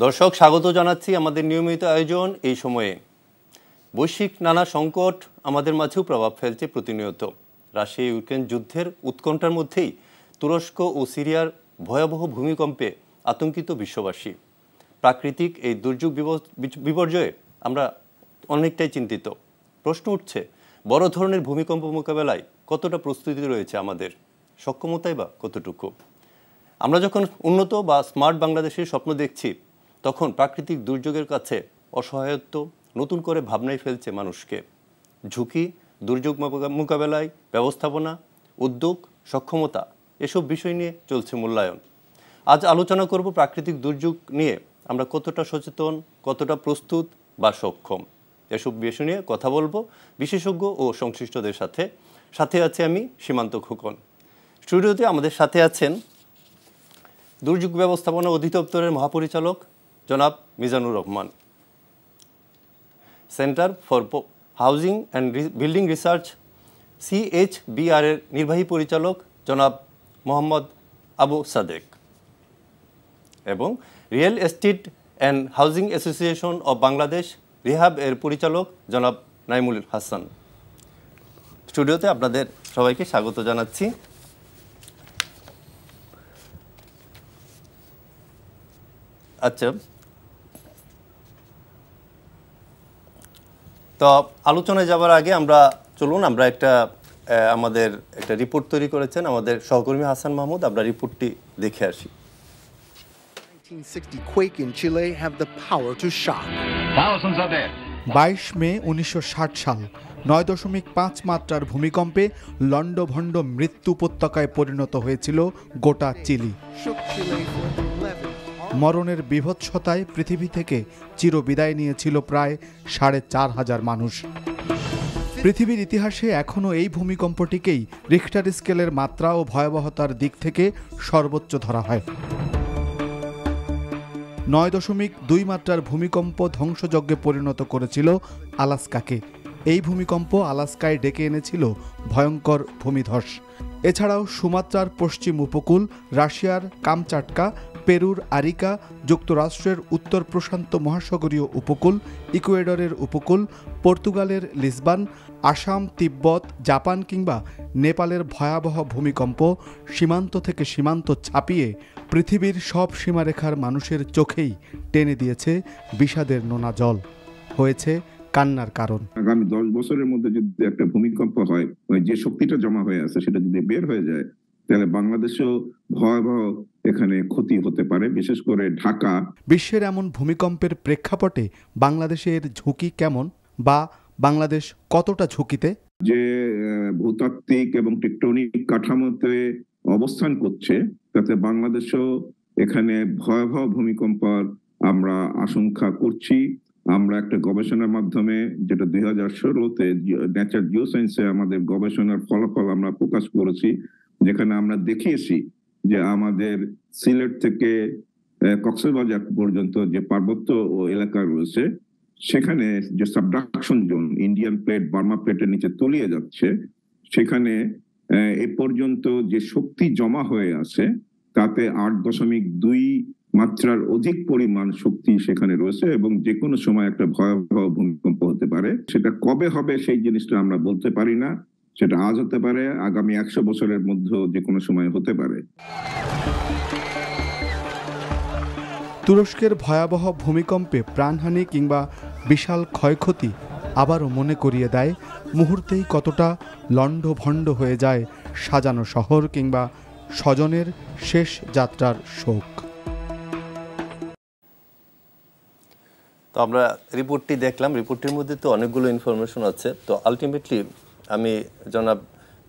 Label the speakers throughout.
Speaker 1: দর্শক স্বাগত জানাচ্ছি আমাদের নিয়মিত আয়োজন এই সময়ে। বৈশ্বিক নানা সংকট আমাদের মাঝেও প্রভাব ফেলছে প্রতিনিয়ত। রাশিয়া ইউক্রেন যুদ্ধের উৎকণ্ঠার মধ্যেই তুরস্ক ও সিরিয়ার ভয়াবহ ভূমিকম্পে আতঙ্কিত বিশ্ববাসী। প্রাকৃতিক এই দুর্যোগ বিপর্যয়ে আমরা অনেকটাই চিন্তিত। প্রশ্ন উঠছে, বড় ধরনের ভূমিকম্প মোকাবেলায় কতটা প্রস্তুতি রয়েছে আমাদের, সক্ষমতাই বা কতটুকু? আমরা যখন উন্নত বা স্মার্ট বাংলাদেশের স্বপ্ন দেখছি, তখন প্রাকৃতিক দুর্যোগের কাছে অসহায়ত্ব নতুন করে ভাবনায় ফেলছে মানুষকে। ঝুঁকি, দুর্যোগ মোকাবেলায় ব্যবস্থাপনা, উদ্যোগ, সক্ষমতা, এসব বিষয় নিয়ে চলছে মূল্যায়ন। আজ আলোচনা করব প্রাকৃতিক দুর্যোগ নিয়ে আমরা কতটা সচেতন, কতটা প্রস্তুত বা সক্ষম। এসব বিষয় নিয়ে কথা বলবো বিশেষজ্ঞ ও সংশ্লিষ্টদের সাথে। সাথে আছে আমি সীমান্ত খোকন। স্টুডিওতে আমাদের সাথে আছেন দুর্যোগ ব্যবস্থাপনা অধিদপ্তরের মহাপরিচালক জনাব Mizanur Rahman, center for housing and building research CHBR এর নির্বাহী পরিচালক জনাব মোহাম্মদ আবু সাদেক এবং real estate and housing association of Bangladesh REHAB এর পরিচালক জনাব নাইমুল হাসান। স্টুডিওতে আপনাদের সবাইকে স্বাগত জানাচ্ছি। আচ্ছা, তো আলোচনায় যাওয়ার আগে আমরা আমাদের একটা রিপোর্ট তৈরি করেছেন আমাদের সহকর্মী হাসান মাহমুদ। আমরা রিপোর্টটি দেখে আসি।
Speaker 2: 1960 quake in Chile have the power to shock.
Speaker 3: Thousands are dead.
Speaker 4: 22 মে 1960 সাল 9.5 মাত্রার ভূমিকম্পে লণ্ডভণ্ড মৃত্যু উপত্যকায় পরিণত হয়েছিল গোটা চিলি। মরণের বিভৎসতায় পৃথিবী থেকে চিরবিদায় নিয়েছিল প্রায় 4,500 মানুষ। পৃথিবীর ইতিহাসে এখনও এই ভূমিকম্পটিকেই রিখটার স্কেলের মাত্রা ও ভয়াবহতার দিক থেকে সর্বোচ্চ ধরা হয়। 9.2 মাত্রার ভূমিকম্প ধ্বংসযজ্ঞে পরিণত করেছিল আলাস্কাকে। এই ভূমিকম্প আলাস্কায় ডেকে এনেছিল ভয়ঙ্কর ভূমিধস। এছাড়াও সুমাত্রার পশ্চিম উপকূল, রাশিয়ার কামচাটকা, পেরুর আরিকা, যুক্তরাষ্ট্রের উত্তর প্রশান্ত মহাসাগরীয় উপকূল, ইকুয়েডরের উপকূল, পর্তুগালের লিসবন, আসাম, তিব্বত, জাপান কিংবা নেপালের ভয়াবহ ভূমিকম্প সীমান্ত থেকে সীমান্ত ছাপিয়ে পৃথিবীর সব সীমারেখার মানুষের চোখেই টেনে দিয়েছে বিষাদের নোনা জল, হয়েছে কান্নার কারণ।
Speaker 5: আগামী 10 বছরের মধ্যে যদি একটা ভূমিকম্প হয়, যে শক্তিটা জমা হয়ে আছে সেটা যদি বের হয়ে যায়, তাহলে বাংলাদেশেও ভয়াবহ এখানে ক্ষতি হতে পারে, বিশেষ করে ঢাকা।
Speaker 4: বিশ্বের এমন ভূমিকম্পের প্রেক্ষাপটে বাংলাদেশের ঝুঁকি কেমন, বা বাংলাদেশ কতটা ঝুঁকিতে?
Speaker 5: যে ভূতাত্ত্বিক এবং টেকটনিক কাঠামোতে অবস্থান করছে, তাতে বাংলাদেশও এখানে ভয়াবহ ভূমিকম্পের আমরা আশঙ্কা করছি। আমরা একটা গবেষণার মাধ্যমে, যেটা 2016-তে নেচার জিওসায়েন্সে আমাদের গবেষণার ফলাফল আমরা প্রকাশ করেছি, যেখানে আমরা দেখিয়েছি যে আমাদের সিলেট থেকে কক্সবাজার পর্যন্ত যে পার্বত্য ও এলাকা রয়েছে, সেখানে যে subduction zone, Indian plate Burma প্লেটের নিচে তলিয়ে যাচ্ছে, সেখানে এ পর্যন্ত যে শক্তি জমা হয়ে আছে তাতে 8.2 মাত্রার অধিক পরিমাণ শক্তি সেখানে রয়েছে এবং যে কোনো সময় একটা ভয়াবহ ভূমিকম্প হতে পারে। সেটা কবে হবে সেই জিনিসটা আমরা বলতে পারি না। সেটা আজ হতে পারে, আগামী 100 বছরের মধ্যে যে কোনো সময় হতে পারে।
Speaker 4: তুরস্কের ভয়াবহ ভূমিকম্পে প্রাণহানি কিংবা বিশাল ক্ষয়ক্ষতি আবারও মনে করিয়ে দেয় মুহূর্তেই কতটা লণ্ডভণ্ড হয়ে যায় সাজানো শহর কিংবা স্বজনের শেষ যাত্রার শোক।
Speaker 1: তো আমরা রিপোর্টটি দেখলাম। রিপোর্টের মধ্যে তো অনেকগুলো ইনফরমেশন আছে। তো আলটিমেটলি আমি জনাব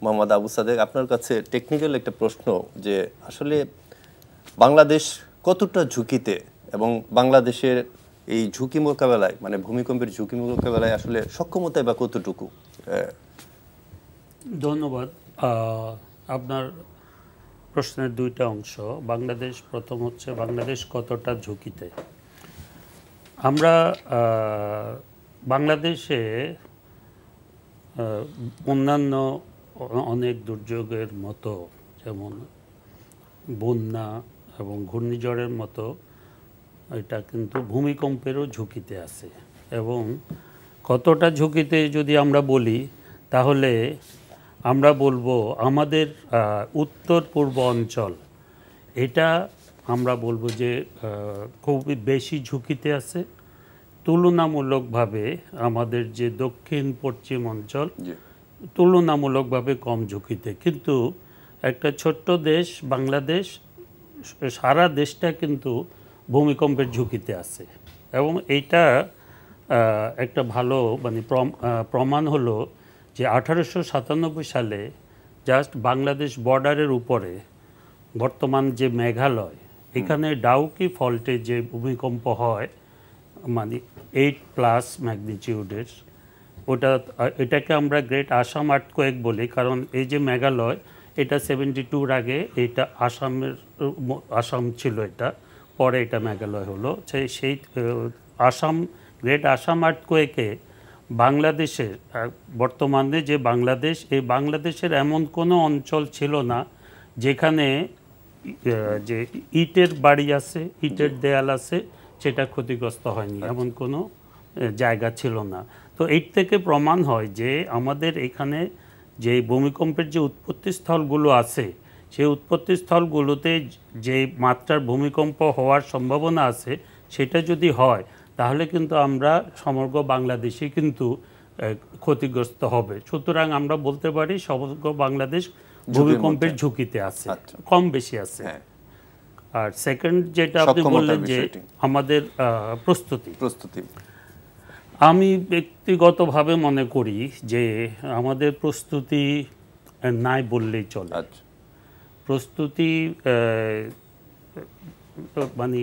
Speaker 1: মোহাম্মদ আবু সাদেক, আপনার কাছে টেকনিক্যাল একটা প্রশ্ন, যে আসলে বাংলাদেশ কতটা ঝুঁকিতে, এবং বাংলাদেশের এই ঝুঁকি মোকাবেলায়, মানে ভূমিকম্পের ঝুঁকি মোকাবেলায় আসলে সক্ষমতায় বা কতটুকু?
Speaker 6: ধন্যবাদ। আপনার প্রশ্নের দুইটা অংশ। বাংলাদেশ, প্রথম হচ্ছে বাংলাদেশ কতটা ঝুঁকিতে। আমরা বাংলাদেশে অন্যান্য অনেক দুর্যোগের মতো, যেমন বন্যা এবং ঘূর্ণিঝড়ের মতো এটা কিন্তু ভূমিকম্পেরও ঝুঁকিতে আছে। এবং কতটা ঝুঁকিতে যদি আমরা বলি, তাহলে আমরা বলবো আমাদের উত্তর পূর্ব অঞ্চল, এটা আমরা বলবো যে খুবই বেশি ঝুঁকিতে আছে তুলনামূলকভাবে। আমাদের যে দক্ষিণ পশ্চিম অঞ্চল তুলনামূলকভাবে কম ঝুঁকিতে। কিন্তু একটা ছোট্ট দেশ বাংলাদেশ, সারা দেশটা কিন্তু ভূমিকম্পের ঝুঁকিতে আছে। এবং এইটা একটা ভালো মানে প্রমাণ হলো যে 1897 সালে জাস্ট বাংলাদেশ বর্ডারের উপরে বর্তমান যে মেঘালয়, এখানে ডাউকি ফল্টে যে ভূমিকম্প হয় মানে 8+ ম্যাগনিটিউডের, এটাকে আমরা গ্রেট আসাম আর্থকোয়েক বলি। কারণ এই যে মেঘালয়, এটা 72-র আগে এটা আসাম ছিল, এটা পরে এটা মেঘালয় হলো। সেই গ্রেট আসাম আর্থকোয়েকে বাংলাদেশের বর্তমানে যে বাংলাদেশ, এই বাংলাদেশের এমন কোনো অঞ্চল ছিল না যেখানে যে ইটের বাড়ি আছে, ইটের দেয়াল আছে, সেটা ক্ষতিগ্রস্ত হয়নি, এমন কোনো জায়গা ছিল না। তো এই থেকে প্রমাণ হয় যে আমাদের এখানে যে ভূমিকম্পের যে উৎপত্তি স্থলগুলো আছে, সেই উৎপত্তি স্থলগুলোতে যে মাত্রার ভূমিকম্প হওয়ার সম্ভাবনা আছে, সেটা যদি হয় তাহলে কিন্তু আমরা সমগ্র বাংলাদেশই কিন্তু ক্ষতিগ্রস্ত হবে। সুতরাং আমরা বলতে পারি সমগ্র বাংলাদেশ ভূমিকম্পের ঝুঁকিতে আছে, কম বেশি আছে। আর সেকেন্ড যেটা আপনি বললেন যে আমাদের প্রস্তুতি, আমি ব্যক্তিগতভাবে মনে করি যে আমাদের প্রস্তুতি নাই বললেই চলে। প্রস্তুতি মানে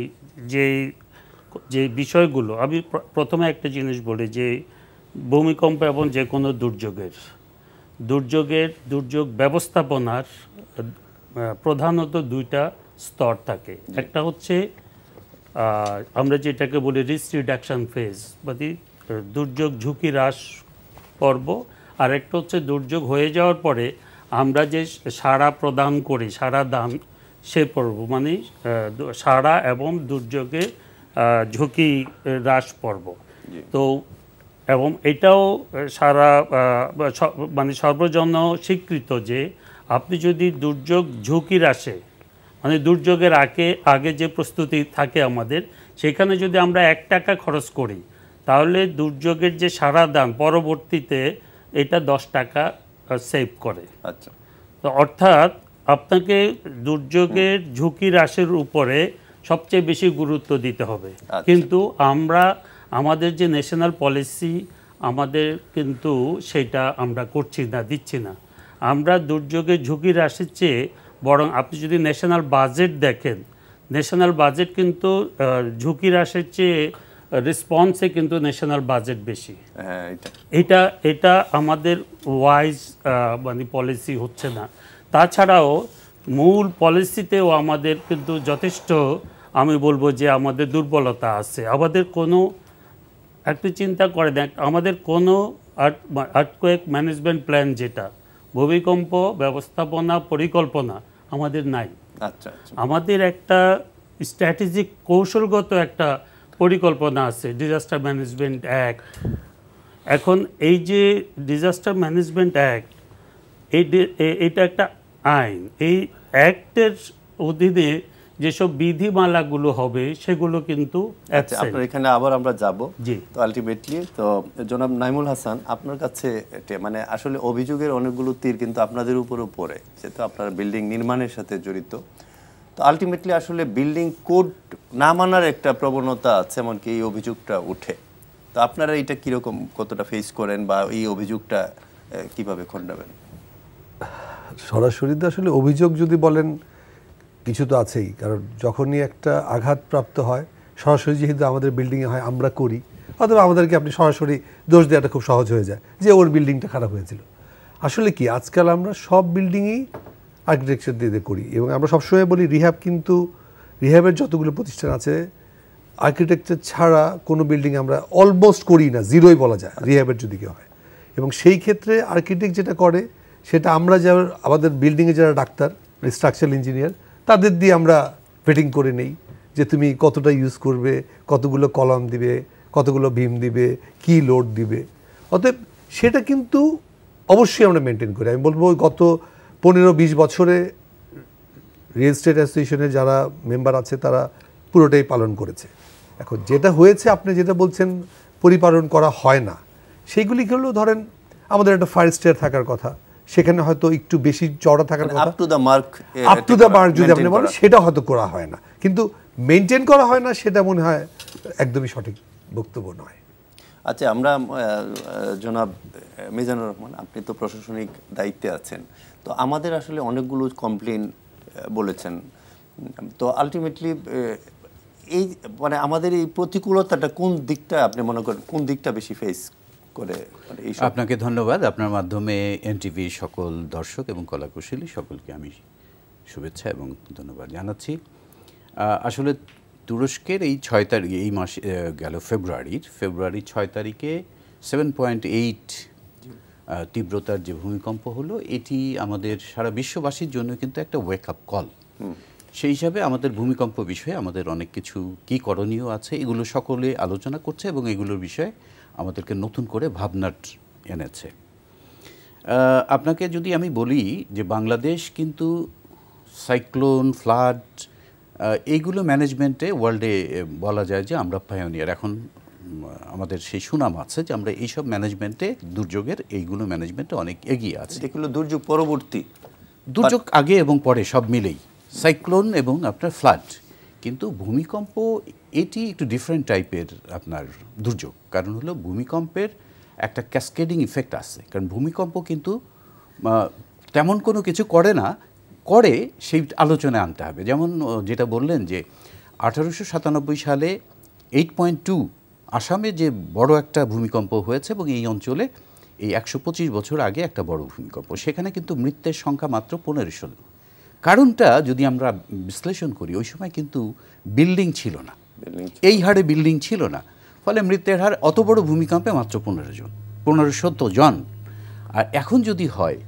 Speaker 6: যে বিষয়গুলো, আমি প্রথমে একটা জিনিস বলি যে ভূমিকম্প এবং যে কোনো দুর্যোগ ব্যবস্থাপনার প্রধানত দুইটা স্তর থাকে। একটা হচ্ছে আমরা যেটাকে বলি রিস্ক রিডাকশন ফেজ, মানে দুর্যোগ ঝুঁকি হ্রাস পর্ব। আর একটা হচ্ছে দুর্যোগ হয়ে যাওয়ার পরে আমরা যে সাড়া প্রদান করি, সাড়া দান, সে পর্ব, মানে সাড়া এবং দুর্যোগের ঝুঁকি হ্রাস পর্ব। তো এবং এটাও সারা মানে সর্বজন স্বীকৃত যে আপনি যদি দুর্যোগ ঝুঁকি হ্রাসে, মানে দুর্যোগের আগে যে প্রস্তুতি থাকে আমাদের, সেখানে যদি আমরা 1 টাকা খরচ করি, তাহলে দুর্যোগের যে সাড়া দান পরবর্তীতে এটা 10 টাকা সেভ করে। আচ্ছা, তো অর্থাৎ আপনাকে দুর্যোগের ঝুঁকি হ্রাসের উপরে সবচেয়ে বেশি গুরুত্ব দিতে হবে। কিন্তু আমাদের যে ন্যাশনাল পলিসি, আমাদের কিন্তু সেটা আমরা করছি না, দিচ্ছি না। আমরা দুর্যোগের ঝুঁকি হ্রাসের চেয়ে বরং আপনি যদি ন্যাশনাল বাজেট দেখেন, ন্যাশনাল বাজেট কিন্তু ঝুঁকি হ্রাসের চেয়ে রেসপন্সে কিন্তু ন্যাশনাল বাজেট বেশি। এটা আমাদের ওয়াইজ মানে পলিসি হচ্ছে না। তাছাড়াও মূল পলিসিতেও আমাদের কিন্তু যথেষ্ট, আমি বলবো যে আমাদের দুর্বলতা আছে। আমাদের কোনো একটু চিন্তা করে দেখ, আমাদের কোনো আর্থকোয়েক ম্যানেজমেন্ট প্ল্যান, যেটা ভূমিকম্প ব্যবস্থাপনা পরিকল্পনা, আমাদের নাই। আচ্ছা, আমাদের একটা স্ট্র্যাটেজিক কৌশলগত একটা পরিকল্পনা আছে, ডিজাস্টার ম্যানেজমেন্ট অ্যাক্ট। এখন এই যে ডিজাস্টার ম্যানেজমেন্ট অ্যাক্ট, এটা একটা আইন। এই অ্যাক্টের অধীনে যেসব বিধিমালাগুলো হবে সেগুলো কিন্তু
Speaker 1: আপনার এখানে আবার আমরা যাব। তো আলটিমেটলি তো জনাব নাইমুল হাসান, আপনার কাছে মানে আসলে অভিযোগের অনেকগুলো তীর কিন্তু আপনাদের উপরও পড়ে, সেহেতু আপনার বিল্ডিং নির্মাণের সাথে জড়িত। তো আলটিমেটলি আসলে বিল্ডিং কোড না মানার একটা প্রবণতা আছে, এমনকি এই অভিযোগটা উঠে। তো আপনারা এটা কীরকম, কতটা ফেস করেন বা এই অভিযোগটা কিভাবে খণ্ডাবেন?
Speaker 3: সরাসরি তো আসলে অভিযোগ যদি বলেন, কিছু তো আছেই। কারণ যখনই একটা আঘাতপ্রাপ্ত হয়, সরাসরি যেহেতু আমাদের বিল্ডিংয়ে হয়, আমরা করি, অথবা আমাদেরকে আপনি সরাসরি দোষ দেওয়াটা খুব সহজ হয়ে যায় যে ওর বিল্ডিংটা খারাপ হয়েছিল। আসলে কি, আজকাল আমরা সব বিল্ডিংয়েই আর্কিটেকচার দিয়ে করি। এবং আমরা সবসময় বলি রিহ্যাব, কিন্তু রিহ্যাবের যতগুলো প্রতিষ্ঠান আছে, আর্কিটেকচার ছাড়া কোনো বিল্ডিং আমরা অলমোস্ট করি না, জিরোই বলা যায় রিহ্যাবের যদি কেউ হয়। এবং সেই ক্ষেত্রে আর্কিটেক্ট যেটা করে, সেটা আমরা যারা আমাদের বিল্ডিংয়ে যারা ডাক্তার, স্ট্রাকচারাল ইঞ্জিনিয়ার, তাদের দিয়ে আমরা ফিটিং করে নেই, যে তুমি কতটা ইউজ করবে, কতগুলো কলাম দিবে, কতগুলো বিম দিবে, কি লোড দিবে। অতএব সেটা কিন্তু অবশ্যই আমরা মেনটেন করি। আমি বলবো গত 15-20 বছরে রিয়েল এস্টেট অ্যাসোসিয়েশনের যারা মেম্বার আছে তারা পুরোটাই পালন করেছে। এখন যেটা হয়েছে আপনি যেটা বলছেন পরিপালন করা হয় না, সেইগুলি হলো ধরেন আমাদের একটা ফায়ার স্টেয়ার থাকার কথা, সেখানে হয়তো একটু বেশি চওড়া থাকার কথা,
Speaker 1: আপ টু দ্য মার্ক
Speaker 3: যদি আপনি বলেন সেটা হয়তো করা হয় না, কিন্তু মেনটেন করা হয় না, সেটা মনে হয় একদমই সঠিক বক্তব্য নয়।
Speaker 1: আচ্ছা, আমরা জনাব মিজানুর রহমান, আপনি তো প্রশাসনিক দায়িত্বে আছেন, তো আমাদের আসলে অনেকগুলো কমপ্লেন বলেছেন, তো আলটিমেটলি এই মানে আমাদের এই প্রতিকূলতাটা কোন দিকটা আপনি মনে করেন, কোন দিকটা বেশি ফেস করে?
Speaker 7: আপনাকে ধন্যবাদ। আপনার মাধ্যমে এনটিভি সকল দর্শক এবং কলাকুশলী সকলকে আমি শুভেচ্ছা এবং ধন্যবাদ জানাচ্ছি। আসলে তুরস্কের এই 6 তারিখ, এই মাসে গেল ফেব্রুয়ারি 6 তারিখে 7.8 তীব্রতার যে ভূমিকম্প হলো, এটি আমাদের সারা বিশ্ববাসীর জন্য কিন্তু একটা ওয়েক আপ কল। সেই হিসাবে আমাদের ভূমিকম্প বিষয়ে আমাদের অনেক কিছু কি করণীয় আছে এগুলো সকলে আলোচনা করছে এবং এগুলোর বিষয়ে আমাদেরকে নতুন করে ভাবনার এনেছে। আপনাকে যদি আমি বলি যে বাংলাদেশ কিন্তু সাইক্লোন, ফ্লাড এইগুলো ম্যানেজমেন্টে ওয়ার্ল্ডে বলা যায় যে আমরা পায়োনিয়ার। এখন আমাদের সেই সুনাম আছে যে আমরা এইসব ম্যানেজমেন্টে, দুর্যোগের এইগুলো ম্যানেজমেন্টে অনেক এগিয়ে আছে।
Speaker 1: এগুলো দুর্যোগ পরবর্তী,
Speaker 7: দুর্যোগ আগে এবং পরে সব মিলেই, সাইক্লোন এবং আপনার ফ্লাড। কিন্তু ভূমিকম্প এটি একটু ডিফারেন্ট টাইপের আপনার দুর্যোগ। কারণ হলো ভূমিকম্পের একটা ক্যাসকেডিং ইফেক্ট আছে। কারণ ভূমিকম্প কিন্তু তেমন কোনো কিছু করে না, করে সেই আলোচনায় আনতে হবে। যেমন যেটা বললেন যে 1897 সালে 8.2 আসামে যে বড় একটা ভূমিকম্প হয়েছে এবং এই অঞ্চলে এই 125 বছর আগে একটা বড় ভূমিকম্প, সেখানে কিন্তু মৃতের সংখ্যা মাত্র 1500। কারণটা যদি আমরা বিশ্লেষণ করি, ওই সময় কিন্তু বিল্ডিং ছিল না, এই হারে বিল্ডিং ছিল না, ফলে মৃতের হার অত বড় ভূমিকম্পে মাত্র 1500 জন। আর এখন যদি হয়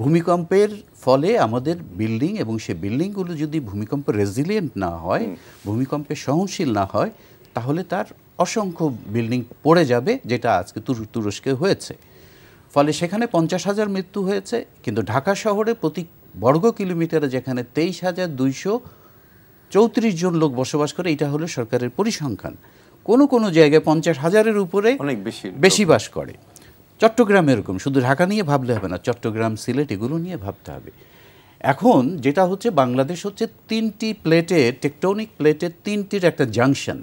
Speaker 7: ভূমিকম্পের ফলে আমাদের বিল্ডিং, এবং সে বিল্ডিংগুলো যদি ভূমিকম্প রেজিলিয়েন্ট না হয়, ভূমিকম্পে সহনশীল না হয়, তাহলে তার অসংখ্য বিল্ডিং পড়ে যাবে, যেটা আজকে তুরস্কে হয়েছে। ফলে সেখানে 50,000 মৃত্যু হয়েছে। কিন্তু ঢাকা শহরে প্রতি বর্গ কিলোমিটারে যেখানে 23,234 জন লোক বসবাস করে, এটা হলো সরকারের পরিসংখ্যান। কোনো জায়গায় 50,000-এর উপরে
Speaker 1: অনেক
Speaker 7: বেশি বাস করে। চট্টগ্রাম এরকম, শুধু ঢাকা নিয়ে ভাবলে হবে না, চট্টগ্রাম, সিলেট এগুলো নিয়ে ভাবতে হবে। এখন যেটা হচ্ছে, বাংলাদেশ হচ্ছে 3টি প্লেটে, টেকটনিক প্লেটের 3টির একটা জাংশন,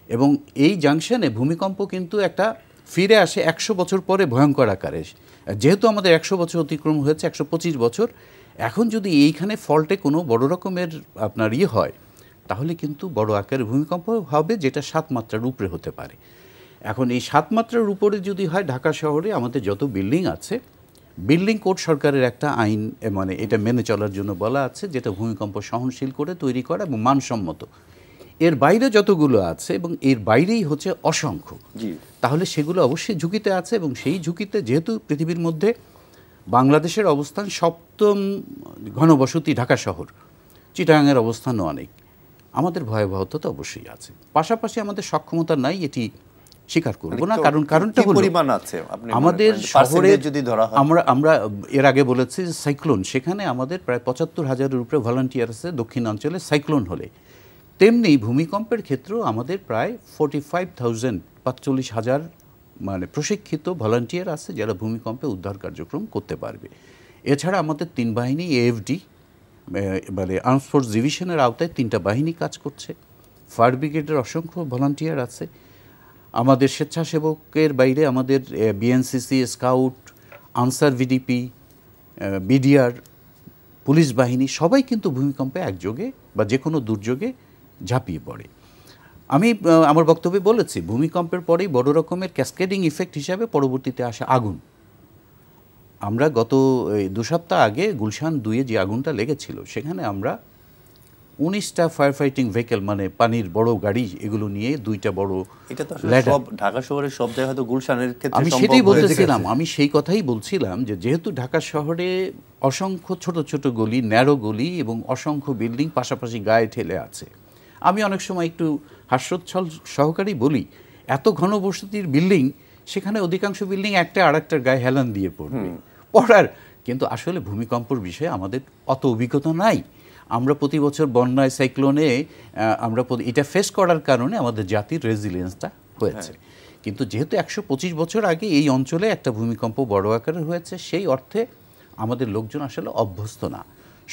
Speaker 7: এবং এই জাংশনে ভূমিকম্প কিন্তু একটা ফিরে আসে 100 বছর পরে ভয়ঙ্কর আকারে। যেহেতু আমাদের 100 বছর অতিক্রম হয়েছে, 125 বছর, এখন যদি এইখানে ফল্টে কোনো বড় রকমের আপনার হয়, তাহলে কিন্তু বড় আকারের ভূমিকম্প হবে, যেটা 7 মাত্রার উপরে হতে পারে। এখন এই 7 মাত্রার উপরে যদি হয়, ঢাকা শহরে আমাদের যত বিল্ডিং আছে, বিল্ডিং কোড সরকারের একটা আইন, মানে এটা মেনে চলার জন্য বলা আছে, যেটা ভূমিকম্প সহনশীল করে তৈরি করা এবং মানসম্মত। এর বাইরে যতগুলো আছে, এবং এর বাইরেই হচ্ছে অসংখ্য, তাহলে সেগুলো অবশ্যই ঝুঁকিতে আছে। এবং সেই ঝুঁকিতে, যেহেতু পৃথিবীর মধ্যে বাংলাদেশের অবস্থান 7ম ঘনবসতি ঢাকা শহর, চিটাগাংয়ের অবস্থানও অনেক, আমাদের ভয়াবহতা তো অবশ্যই আছে। পাশাপাশি আমাদের সক্ষমতা নাই, এটি স্বীকার করব না। কারণটা হলো আমাদের শহরে যদি ধরা হয়, আমরা এর আগে বলেছি যে সাইক্লোন, সেখানে আমাদের প্রায় 75,000-এর উপরে ভলান্টিয়ার আছে দক্ষিণাঞ্চলে সাইক্লোন হলে। তেমনি ভূমিকম্পের ক্ষেত্রেও আমাদের প্রায় 45,000 মানে প্রশিক্ষিত ভলান্টিয়ার আছে, যারা ভূমিকম্পে উদ্ধার কার্যক্রম করতে পারবে। এছাড়া আমাদের 3 বাহিনী, এএফডি মানে আর্মড ফোর্স ডিভিশনের আওতায় 3টা বাহিনী কাজ করছে। ফায়ার ব্রিগেডের অসংখ্য ভলান্টিয়ার আছে। আমাদের স্বেচ্ছাসেবকের বাইরে আমাদের BNCC, scout, answer VDP, BDR, police বাহিনী সবাই কিন্তু ভূমিকম্পে একযোগে বা যে কোনো দুর্যোগে ঝাঁপিয়ে পড়ে। আমি আমার বক্তব্যে বলেছি, ভূমিকম্পের পরেই বড় রকমের ক্যাসকেডিং ইফেক্ট হিসাবে পরবর্তীতে আসে আগুন। আমরা গত 2 সপ্তাহ আগে গুলশান 2-এ যে আগুনটা লেগেছিল, সেখানে আমরা 19টা ফায়ার ফাইটিং ভেহিকেল, মানে পানির বড় গাড়ি, এগুলো নিয়ে 2টা বড়, এটা তো সব ঢাকা শহরের সব জায়গায়, হয়তো গুলশানের ক্ষেত্রে আমি সেটাই বলতেছিলাম। আমি সেই কথাই বলছিলাম যে যেহেতু ঢাকা শহরে অসংখ্য ছোট ছোট গলি, ন্যারো গলি এবং অসংখ্য বিল্ডিং পাশাপাশি গায়ে ঠেলে আছে, আমি অনেক সময় একটু হাস্যোচ্ছল সহকারেই বলি, এত ঘনবসতির বিল্ডিং, সেখানে অধিকাংশ বিল্ডিং একটা আরেকটার গায়ে হেলান দিয়ে পড়ার, কিন্তু আসলে ভূমিকম্পর বিষয়ে আমাদের অত অভিজ্ঞতা নাই। আমরা প্রতি বছর বন্যায়, সাইক্লোনে আমরা এটা ফেস করার কারণে আমাদের জাতির রেজিলিয়েন্সটা হয়েছে। কিন্তু যেহেতু 125 বছর আগে এই অঞ্চলে একটা ভূমিকম্প বড় আকারের হয়েছে, সেই অর্থে আমাদের লোকজন আসলে অভ্যস্ত না।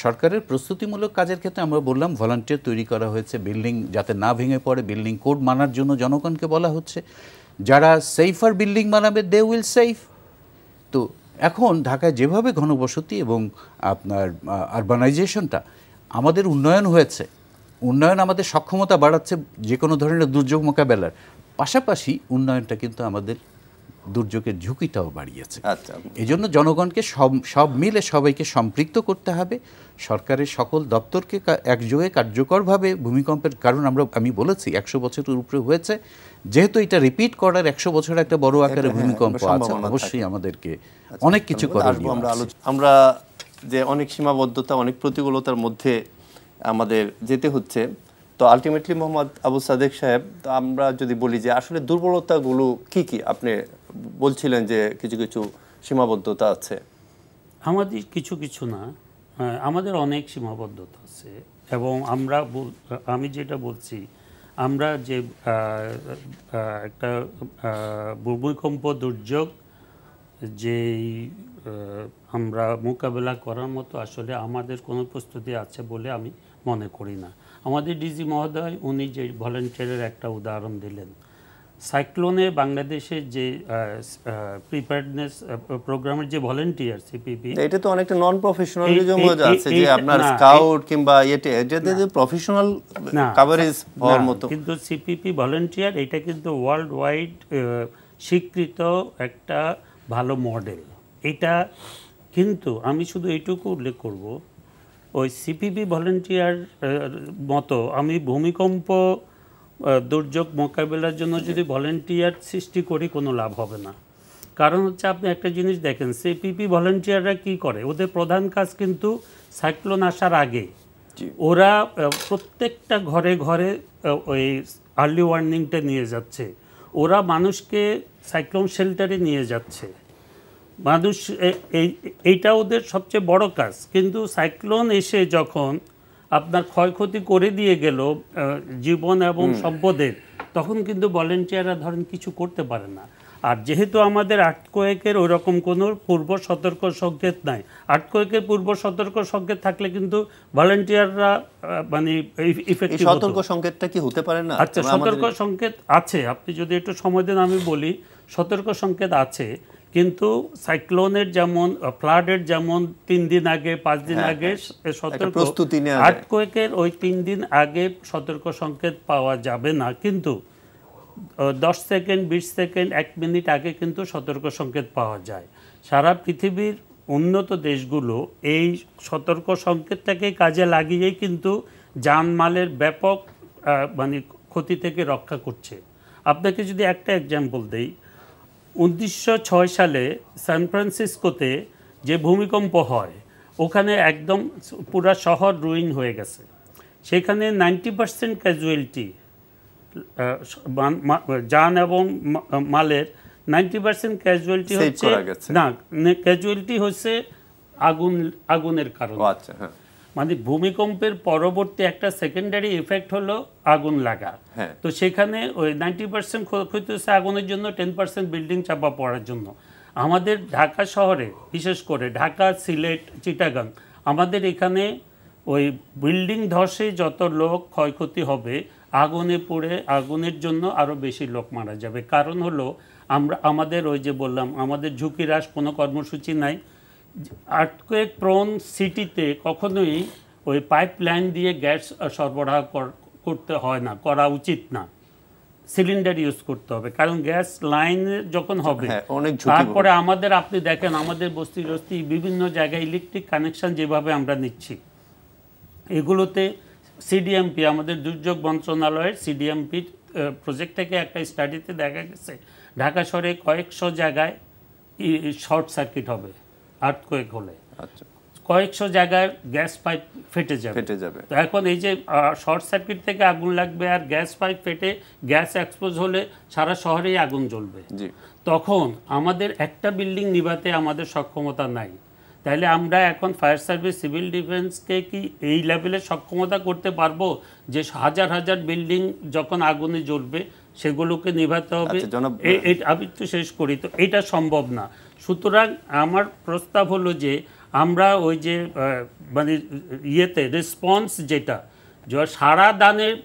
Speaker 7: সরকারের প্রস্তুতিমূলক কাজের ক্ষেত্রে আমরা বললাম ভলান্টিয়ার তৈরি করা হয়েছে, বিল্ডিং যাতে না ভেঙে পড়ে বিল্ডিং কোড মানার জন্য জনগণকে বলা হচ্ছে, যারা সেফার বিল্ডিং বানাবে দে উইল সেফ। তো এখন ঢাকায় যেভাবে ঘনবসতি এবং আপনার আরবানাইজেশনটা, আমাদের উন্নয়ন হয়েছে, উন্নয়ন আমাদের সক্ষমতা বাড়াচ্ছে যে কোনো ধরনের দুর্যোগ মোকাবেলার পাশাপাশি, উন্নয়নটা কিন্তু আমাদের দুর্যোগের ঝুঁকিটাও বাড়িয়েছে। এই জন্য জনগণকে সব মিলে সবাইকে সম্পৃক্ত করতে হবে। সরকারের সকল দপ্তরকে একযোগে কার্যকরভাবে ভূমিকম্পের, কারণ আমি বলেছি 100 বছরের উপরে হয়েছে, যেহেতু এটা রিপিট করার 100 বছর একটা বড় আকারে ভূমিকম্প আছে, অবশ্যই আমাদেরকে অনেক কিছু করার।
Speaker 1: আমরা যে অনেক সীমাবদ্ধতা, অনেক প্রতিকূলতার মধ্যে আমাদের যেতে হচ্ছে, তো আলটিমেটলি মোহাম্মদ আবু সাদেক সাহেব, আমরা যদি বলি যে আসলে দুর্বলতাগুলো কি কি, আপনি বলছিলেন যে কিছু কিছু সীমাবদ্ধতা আছে।
Speaker 6: আমাদের কিছু কিছু না, আমাদের অনেক সীমাবদ্ধতা আছে। এবং আমি যেটা বলছি, আমরা যে একটা ভূমিকম্প দুর্যোগ যেই আমরা মোকাবেলা করার মতো আসলে আমাদের কোনো প্রস্তুতি আছে বলে আমি মনে করি না। আমাদের ডিজি মহোদয় উনি যে ভলান্টিয়ারের একটা উদাহরণ দিলেন, সাইক্লোনে বাংলাদেশের যে প্রিপেয়ারনেস প্রোগ্রামের যে ভলান্টিয়ার সিপিপি,
Speaker 1: এটা তো অনেকটা নন প্রফেশনালিজম হয়ে যাচ্ছে যে আপনার স্কাউট কিংবা এটা প্রফেশনাল কভারেজ হওয়ার মতো,
Speaker 6: কিন্তু সিপিপি ভলান্টিয়ার এটা কিন্তু ওয়ার্ল্ড ওয়াইড স্বীকৃত একটা ভালো মডেল। এটা কিন্তু আমি শুধু এইটুকু উল্লেখ করব, ওই সিপিপি ভলান্টিয়ার মতো আমি ভূমিকম্প দুর্যোগ মোকাবেলার জন্য যদি ভলান্টিয়ার সৃষ্টি করি কোনো লাভ হবে না। কারণ হচ্ছে আপনি একটা জিনিস দেখেন, সিপিপি ভলান্টিয়াররা কি করে, ওদের প্রধান কাজ কিন্তু সাইক্লোন আসার আগে ওরা প্রত্যেকটা ঘরে ঘরে ওই আর্লি ওয়ার্নিংটা নিয়ে যাচ্ছে, ওরা মানুষকে সাইক্লোন শেল্টারে নিয়ে যাচ্ছে, মানুষ এইটা ওদের সবচেয়ে বড় কাজ। কিন্তু সাইক্লোন এসে যখন আপনার ক্ষয়ক্ষতি করে দিয়ে গেল জীবন এবং সম্পদের, তখন কিন্তু ভলান্টিয়াররা ধরেন কিছু করতে পারে না। আর যেহেতু আমাদের আর্থকোয়েকের ওই রকম কোনো পূর্ব সতর্ক সংকেত নাই, আর্থকোয়েকের পূর্ব সতর্ক সংকেত থাকলে কিন্তু ভলান্টিয়াররা মানে ইফেক্টিভ।
Speaker 1: সতর্ক সংকেতটা কি হতে পারে না?
Speaker 6: আচ্ছা, সতর্ক সংকেত আছে, আপনি যদি একটু সময় দেন আমি বলি। সতর্ক সংকেত আছে, কিন্তু সাইক্লোনের যেমন ফ্লাডের যেমন 3 দিন আগে 5 দিন আগে সতর্ক, আর্থকোয়েকের ওই 3 দিন আগে সতর্ক সংকেত পাওয়া যাবে না, কিন্তু 10 সেকেন্ড 20 সেকেন্ড 1 মিনিট আগে কিন্তু সতর্ক সংকেত পাওয়া যায়। সারা পৃথিবীর উন্নত দেশগুলো এই সতর্ক সংকেতটাকে কাজে লাগিয়েই কিন্তু জানমালের ব্যাপক মানে ক্ষতি থেকে রক্ষা করছে। আপনাকে যদি একটা এক্সাম্পল দেই, 1906 সালে সান ফ্রান্সিসকোতে যে ভূমিকম্প হয়, ওখানে একদম পুরা শহর রুইন হয়ে গেছে। সেখানে 90% ক্যাজুয়ালিটি, যান এবং মালের 90% ক্যাজুয়ালিটি হচ্ছে না, ক্যাজুয়ালিটি হচ্ছে আগুনের কারণে। মানে ভূমিকম্পের পরবর্তী একটা সেকেন্ডারি এফেক্ট হলো আগুন লাগা। তো সেখানে ওই 90% ক্ষতি হচ্ছে আগুনের জন্য, 10% বিল্ডিং চাপা পড়ার জন্য। আমাদের ঢাকা শহরে, বিশেষ করে ঢাকা, সিলেট, চিটাগাং, আমাদের এখানে ওই বিল্ডিং ধসে যত লোক ক্ষয়ক্ষতি হবে, আগুনে পড়ে আগুনের জন্য আরও বেশি লোক মারা যাবে। কারণ হলো আমাদের ওই যে বললাম, আমাদের ঝুঁকি হ্রাস কোনো কর্মসূচি নাই। আর্থকোয়েক প্রোন সিটিতে কখনোই ওই পাইপ লাইন দিয়ে গ্যাস সরবরাহ করতে হয় না, করা উচিত না। সিলিন্ডার ইউজ করতে হবে, কারণ গ্যাস লাইন যখন হবে তারপরে আমাদের, আপনি দেখেন আমাদের বস্তি বিভিন্ন জায়গায় ইলেকট্রিক কানেকশন যেভাবে আমরা নিচ্ছি, এগুলোতে সিডিএমপি, আমাদের দুর্যোগ মন্ত্রণালয়ের সিডিএমপি প্রজেক্ট থেকে একটা স্টাডিতে দেখা গেছে ঢাকা শহরে কয়েকশো জায়গায় শর্ট সার্কিট হবে আর্থকোয়েক হলে। কয়েকশো জায়গায় গ্যাস পাইপ ফেটে যাবে। তো এখন এই যে শর্ট সার্কিট থেকে আগুন লাগবে আর গ্যাস পাইপ ফেটে গ্যাস এক্সপোজ হলে সারা শহরেই আগুন জ্বলবে। তখন আমাদের একটা বিল্ডিং নিভাতে আমাদের সক্ষমতা নাই। তাইলে আমরা এখন ফায়ার সার্ভিস, সিভিল ডিফেন্সকে কি এই লেভেলের সক্ষমতা করতে পারবো যে হাজার হাজার বিল্ডিং যখন আগুনে জ্বলবে সেগুলোকে নিভাতে হবে? আমি একটু শেষ করি। তো এটা সম্ভব না। সুতরাং আমার প্রস্তাব হলো যে আমরা ওই যে মানে ইয়েতে রেসপন্স যেটা সারা দানের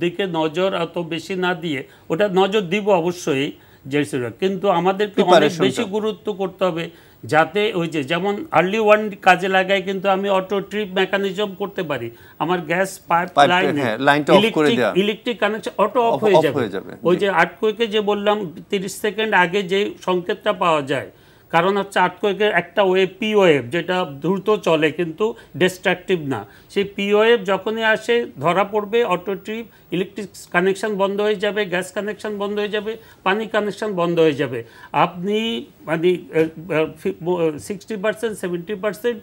Speaker 6: দিকে নজর অত বেশি না দিয়ে, ওটা নজর দিব অবশ্যই, কিন্তু আমাদেরকে অনেক বেশি গুরুত্ব করতে হবে যাতে ওই যে যেমন আর্লি ওয়ার্ন কাজে লাগায়, কিন্তু আমি অটো ট্রিপ মেকানিজম করতে পারি। আমার gas pipe electric connection auto off হয়ে যাবে। ওই যে আর্থকোয়েকে যে বললাম 30 সেকেন্ড আগে যে সংকেতটা পাওয়া যায়, কারণ হচ্ছে আর্থকোয়েকের একটা ওয়েভ, পি ওয়েভ, যেটা দ্রুত চলে কিন্তু ডিস্ট্রাকটিভ না। সেই পি ওয়েভ যখনই আসে ধরা পড়বে, অটো ট্রিপ, ইলেকট্রিক কানেকশন বন্ধ হয়ে যাবে, গ্যাস কানেকশন বন্ধ হয়ে যাবে, পানি কানেকশন বন্ধ হয়ে যাবে। আপনি মানে 60% 70%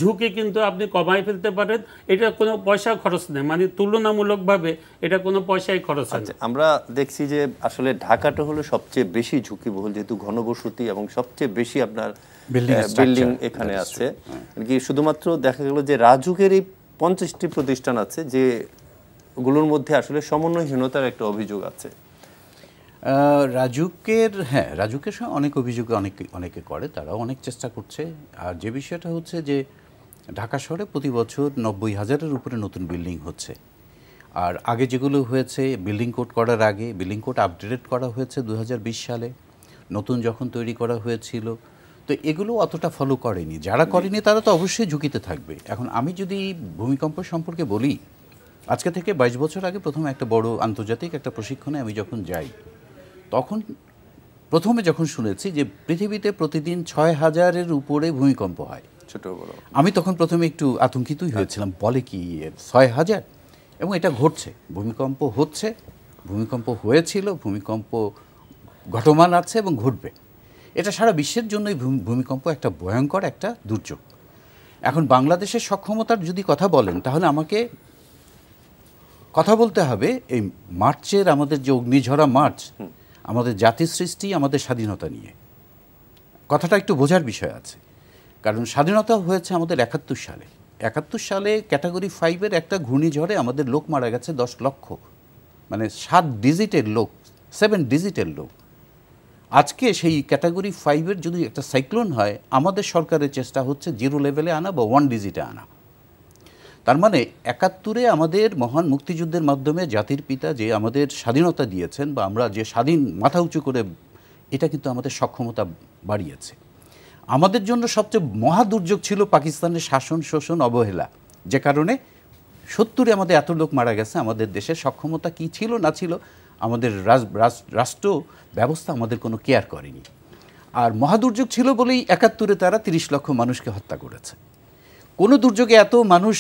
Speaker 6: ঝুঁকি কিন্তু আপনি কমাই ফেলতে পারেন। এটা কোনো পয়সা খরচ নেই, মানে তুলনামূলকভাবে এটা কোনো পয়সাই খরচ নেই।
Speaker 1: আমরা দেখছি যে আসলে ঢাকাটা হলো সবচেয়ে বেশি ঝুঁকিবহুল, যেহেতু ঘনবসতি এবং সবচেয়ে বেশি আপনার বিল্ডিং এখানে আছে। কি শুধুমাত্র দেখা গেল যে রাজুকের এই 50টি প্রতিষ্ঠান আছে যেগুলোর মধ্যে আসলে সমন্বয়হীনতার একটা অভিযোগ আছে।
Speaker 7: রাজুকের সঙ্গে অনেক অভিযোগ অনেকে করে, তারাও অনেক চেষ্টা করছে। আর যে বিষয়টা হচ্ছে যে ঢাকা শহরে প্রতি বছর 90,000-এর উপরে নতুন বিল্ডিং হচ্ছে। আর আগে যেগুলো হয়েছে বিল্ডিং কোড করার আগে, বিল্ডিং কোড আপডেট করা হয়েছে 2020 সালে, নতুন যখন তৈরি করা হয়েছিল, তো এগুলো অতটা ফলো করেনি। যারা করেনি তারা তো অবশ্যই ঝুঁকিতে থাকবে। এখন আমি যদি ভূমিকম্প সম্পর্কে বলি, আজকে থেকে 22 বছর আগে প্রথম একটা বড় আন্তর্জাতিক একটা প্রশিক্ষণে আমি যখন যাই, তখন প্রথমে যখন শুনেছি যে পৃথিবীতে প্রতিদিন 6,000-এর উপরে ভূমিকম্প হয়,
Speaker 1: ছোট বড়, আমি
Speaker 7: তখন প্রথমে একটু আতঙ্কিতই হয়েছিলাম। বলে কি 6,000? এবং এটা ঘটছে, ভূমিকম্প হচ্ছে, ভূমিকম্প হয়েছিল, ভূমিকম্প ঘটমান আছে এবং ঘটবে। এটা সারা বিশ্বের জন্যই ভূমিকম্প একটা ভয়ঙ্কর একটা দুর্যোগ। এখন বাংলাদেশের সক্ষমতার যদি কথা বলেন, তাহলে আমাকে কথা বলতে হবে এই মার্চের, আমাদের যে অগ্নিঝরা মার্চ, আমাদের জাতির সৃষ্টি, আমাদের স্বাধীনতা নিয়ে কথাটা একটু বোঝার বিষয় আছে। কারণ স্বাধীনতা হয়েছে আমাদের 71 সালে। 71 সালে ক্যাটাগরি 5-এর একটা ঘূর্ণিঝড়ে আমাদের লোক মারা গেছে 10 লক্ষ, মানে 7 ডিজিটের লোক, 7 ডিজিটের লোক। আজকে সেই ক্যাটাগরি 5-এর যদি একটা সাইক্লোন হয়, আমাদের সরকারের চেষ্টা হচ্ছে 0 লেভেলে আনা বা 1 ডিজিটে আনা। তার মানে 71-এ আমাদের মহান মুক্তিযুদ্ধের মাধ্যমে জাতির পিতা যে আমাদের স্বাধীনতা দিয়েছেন, বা আমরা যে স্বাধীন মাথা উঁচু করে, এটা কিন্তু আমাদের সক্ষমতা বাড়িয়েছে। আমাদের জন্য সবচেয়ে মহা দুর্যোগ ছিল পাকিস্তানের শাসন, শোষণ, অবহেলা, যে কারণে 70-এ আমাদের এত লোক মারা গেছে। আমাদের দেশের সক্ষমতা কি ছিল না ছিল, আমাদের রাষ্ট্র ব্যবস্থা আমাদের কোনো কেয়ার করেনি। আর মহাদুর্যোগ ছিল বলেই 71-এ তারা 30 লক্ষ মানুষকে হত্যা করেছে। কোনো দুর্যোগে এত মানুষ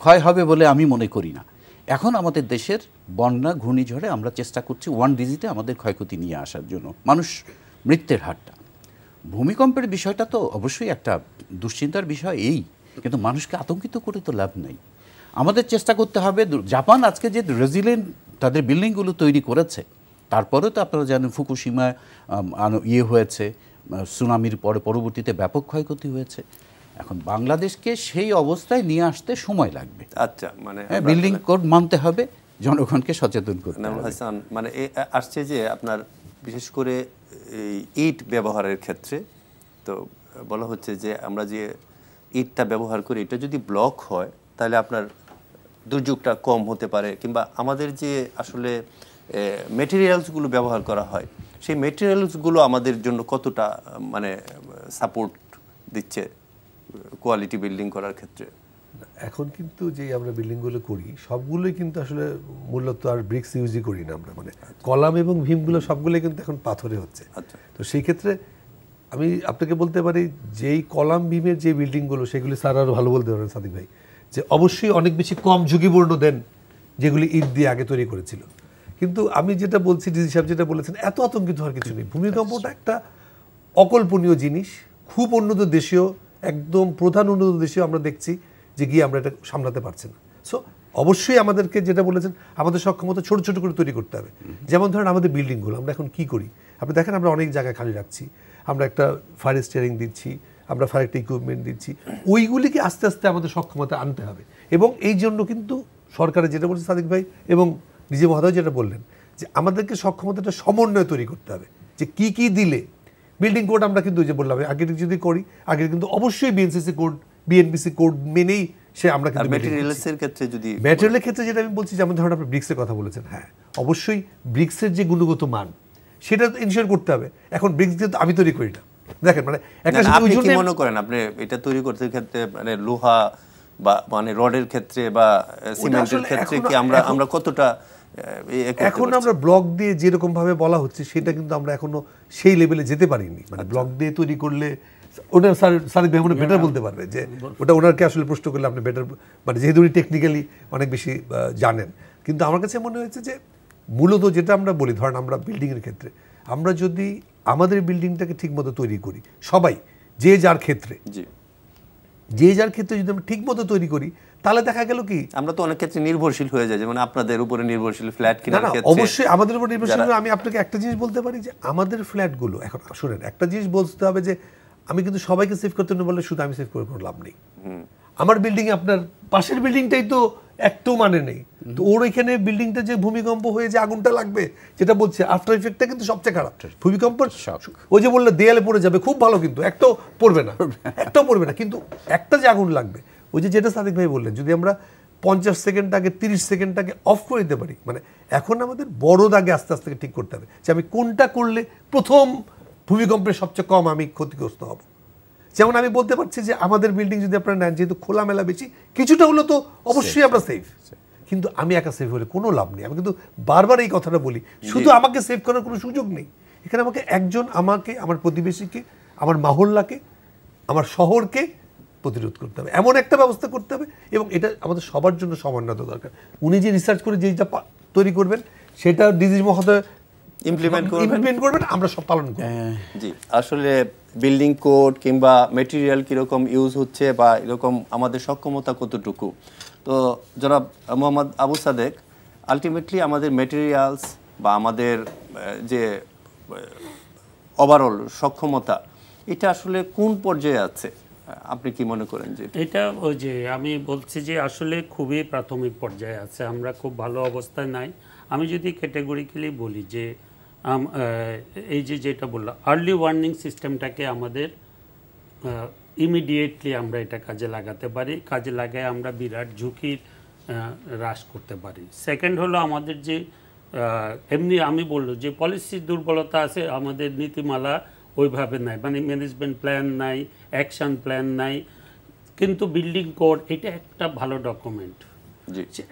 Speaker 7: ক্ষয় হবে বলে আমি মনে করি না। এখন আমাদের দেশের বন্যা, ঘূর্ণিঝড়ে আমরা চেষ্টা করছি 1 ডিজিটে আমাদের ক্ষয়ক্ষতি নিয়ে আসার জন্য, মানুষ মৃত্যুর হারটা। ভূমিকম্পের বিষয়টা তো অবশ্যই একটা দুশ্চিন্তার বিষয়, কিন্তু মানুষকে আতঙ্কিত করে তো লাভ নেই। আমাদের চেষ্টা করতে হবে। জাপান আজকে যে রেজিলিয়েন্ট তাদের বিল্ডিংগুলো তৈরি করেছে, তারপরেও তো আপনারা জানেন ফুকুশিমা হয়েছে, সুনামির পরবর্তীতে ব্যাপক ক্ষয়ক্ষতি হয়েছে। এখন বাংলাদেশকে সেই অবস্থায় নিয়ে আসতে সময় লাগবে।
Speaker 1: আচ্ছা, মানে
Speaker 7: বিল্ডিং কোড মানতে হবে, জনগণকে সচেতন করতে হবে।
Speaker 1: হাসান, মানে আসছে যে আপনার বিশেষ করে এই ইট ব্যবহারের ক্ষেত্রে তো বলা হচ্ছে যে আমরা যে ইটটা ব্যবহার করি, এটা যদি ব্লক হয় তাহলে আপনার দুর্যোগটা কম হতে পারে, কিংবা আমাদের যে আসলে মেটেরিয়ালসগুলো ব্যবহার করা হয়, সেই মেটেরিয়ালসগুলো আমাদের জন্য কতটা মানে সাপোর্ট দিচ্ছে কোয়ালিটি বিল্ডিং করার ক্ষেত্রে।
Speaker 3: এখন কিন্তু যে আমরা বিল্ডিংগুলো করি সবগুলোই কিন্তু আসলে মূলত আর ব্রিক্স ইউজই করি না আমরা, মানে কলাম এবং ভীমগুলো সবগুলোই কিন্তু এখন পাথরে হচ্ছে। তো সেই ক্ষেত্রে আমি আপনাকে বলতে পারি যেই কলাম ভীমের যে বিল্ডিংগুলো, সেগুলি স্যার আরও ভালো বলতে পারেন সাদিক ভাই, যে অবশ্যই অনেক বেশি কম ঝুঁকিপূর্ণ দেন যেগুলি ইট দিয়ে আগে তৈরি করেছিল। কিন্তু আমি যেটা বলছি, ডিজি সাহেব যেটা বলেছেন, এত আতঙ্কিত হওয়ার কিছু নেই। ভূমিকম্পটা একটা অকল্পনীয় জিনিস, খুব উন্নত দেশীয় একদম প্রধান উন্নত দেশেও আমরা দেখছি যে গিয়ে আমরা এটা সামলাতে পারছি না। সো অবশ্যই আমাদেরকে যেটা বলেছেন আমাদের সক্ষমতা ছোট ছোট করে তৈরি করতে হবে। যেমন ধরেন আমাদের বিল্ডিংগুলো আমরা এখন কি করি, আপনি দেখেন আমরা অনেক জায়গায় খালি রাখছি, আমরা একটা ফায়ার স্টিয়ারিং দিচ্ছি, আমরা ফায়ার একটা ইকুইপমেন্ট দিচ্ছি, ওইগুলিকে আস্তে আস্তে আমাদের সক্ষমতা আনতে হবে। এবং এই জন্য কিন্তু সরকারের যেটা বলছে সাদিক ভাই এবং নিজে মহোদয় যেটা বললেন যে আমাদেরকে সক্ষমতাটা সমন্বয় তৈরি করতে হবে, যে কি কি দিলে বিল্ডিং কোড আমরা কিন্তু যে বললাম আগে যদি করি আগে কিন্তু অবশ্যই বিএনসিসি কোড বিএনপিসি কোড মেনেই সে আমরা কিন্তু
Speaker 1: ম্যাটেরিয়ালসের ক্ষেত্রে যদি
Speaker 3: ম্যাটেরিয়ালের ক্ষেত্রে যেটা আমি বলছি, যেমন ধরুন আপনি ব্রিক্সের কথা বলেছেন, হ্যাঁ অবশ্যই ব্রিক্সের যে গুণগত মান সেটা ইনশিওর করতে হবে। এখন ব্রিক্স কিন্তু আমি তৈরি করি না, দেখেন মানে একটা
Speaker 1: আপনি কি মনে করেন আপনি এটা তৈরি করতে ক্ষেত্রে মানে লোহা বা মানে রডের ক্ষেত্রে বা সিমেন্টের ক্ষেত্রে কি আমরা কতটা
Speaker 3: এখন আমরা ব্লক দিয়ে যেরকম ভাবে বলা হচ্ছে সেটা কিন্তু আমরা এখনো সেই লেভেলে যেতে পারিনি। মানে ব্লক দিয়ে তৈরি করলে ওটা সাদিক ভাই মনে বেটার বলতে পারবে, যে ওটা ওনারকে আসলে প্রশ্ন করলে আপনি বেটার, মানে যেহেতু উনি টেকনিক্যালি অনেক বেশি জানেন। কিন্তু আমার কাছে মনে হয়েছে যে মূলত যেটা আমরা বলি, ধরেন আমরা বিল্ডিংয়ের ক্ষেত্রে আমরা যদি আমাদের বিল্ডিংটাকে ঠিকমতো তৈরি করি, সবাই যে যার ক্ষেত্রে যদি আমরা ঠিকমতো তৈরি করি, তাহলে দেখা গেল কি
Speaker 1: আমরা তো অনেক ক্ষেত্রে নির্ভরশীল হয়ে যায়, যেমন আপনাদের উপরে নির্ভরশীল ফ্ল্যাট কেনার ক্ষেত্রে।
Speaker 3: অবশ্যই আমাদের উপর নির্ভরশীল। আমি আপনাকে একটা জিনিস বলতে পারি যে আমাদের ফ্ল্যাটগুলো এখন শুনেন, একটা জিনিস বলতে হবে যে আমি কিন্তু সবাইকে সেভ করতে না বললে শুধু আমি সেভ করে কোনো লাভ নেই। আমার বিল্ডিং এ আপনার পাশের বিল্ডিংটাই তো একটু মানে নেই, তো ওর এখানে বিল্ডিংটা যে ভূমিকম্প হয়ে যে আগুনটা লাগবে, যেটা বলছে আফটার ইফেক্টটা কিন্তু সবচেয়ে খারাপ। ভূমিকম্প ওই যে বললে দেয়ালে পড়ে যাবে খুব ভালো, কিন্তু একটাও পড়বে না, কিন্তু একটা যে আগুন লাগবে, ওই যেটা সাদিক ভাই বললেন, যদি আমরা 50 সেকেন্ড আগে 30 সেকেন্ড আগে অফ করে দিতে পারি, মানে এখন আমাদের বড় দাগে আস্তে আস্তে ঠিক করতে হবে যে আমি কোনটা করলে প্রথম ভূমিকম্পের সবচেয়ে কম আমি ক্ষতিগ্রস্ত হব। যেমন আমি বলতে পারছি যে আমাদের বিল্ডিং যদি আপনারা নেন, যেহেতু খোলামেলা বেশি, কিছুটা হলো তো অবশ্যই আমরা সেফ, কিন্তু আমি একা সেফ হলে কোনো লাভ নেই। আমি কিন্তু বারবার এই কথাটা বলি, শুধু আমাকে সেভ করার কোনো সুযোগ নেই। এখানে আমাকে একজন, আমাকে, আমার প্রতিবেশীকে, আমার মহল্লাকে, আমার শহরকে প্রতিরোধ করতে হবে, এমন একটা ব্যবস্থা করতে হবে। এবং এটা আমাদের সবার জন্য সমন্বয় দরকার। উনি যে রিসার্চ করে যেটা তৈরি করবেন সেটা ডিজিজ মহোদয় ইমপ্লিমেন্ট করবেন, আমরা সব পালন করব।
Speaker 1: জি, আসলে বিল্ডিং কোড কিংবা ম্যাটেরিয়াল কিরকম ইউজ হচ্ছে বা এরকম আমাদের সক্ষমতা কতটুকু, তো জনাব মোহাম্মদ আবু সাদেক, আলটিমেটলি আমাদের ম্যাটেরিয়ালস বা আমাদের যে ওভারঅল সক্ষমতা, এটা আসলে কোন পর্যায়ে আছে আপনি কি মনে করেন? যে
Speaker 6: এটা ওই যে আমি বলছি যে আসলে খুবই প্রাথমিক পর্যায়ে আছে, আমরা খুব ভালো অবস্থায় নাই। আমি যদি ক্যাটেগরিক্যালি বলি যে এই যেটা বললাম আর্লি ওয়ার্নিং সিস্টেমটাকে আমাদের ইমিডিয়েটলি আমরা এটা কাজে লাগাতে পারি, কাজে লাগায় আমরা বিরাট ঝুঁকির হ্রাস করতে পারি। সেকেন্ড হলো আমাদের যে এমনি আমি বললো যে পলিসির দুর্বলতা আছে, আমাদের নীতিমালা ওইভাবে নাই, মানে ম্যানেজমেন্ট প্ল্যান নাই, অ্যাকশন প্ল্যান নাই। কিন্তু বিল্ডিং কোড এটা একটা ভালো ডকুমেন্ট।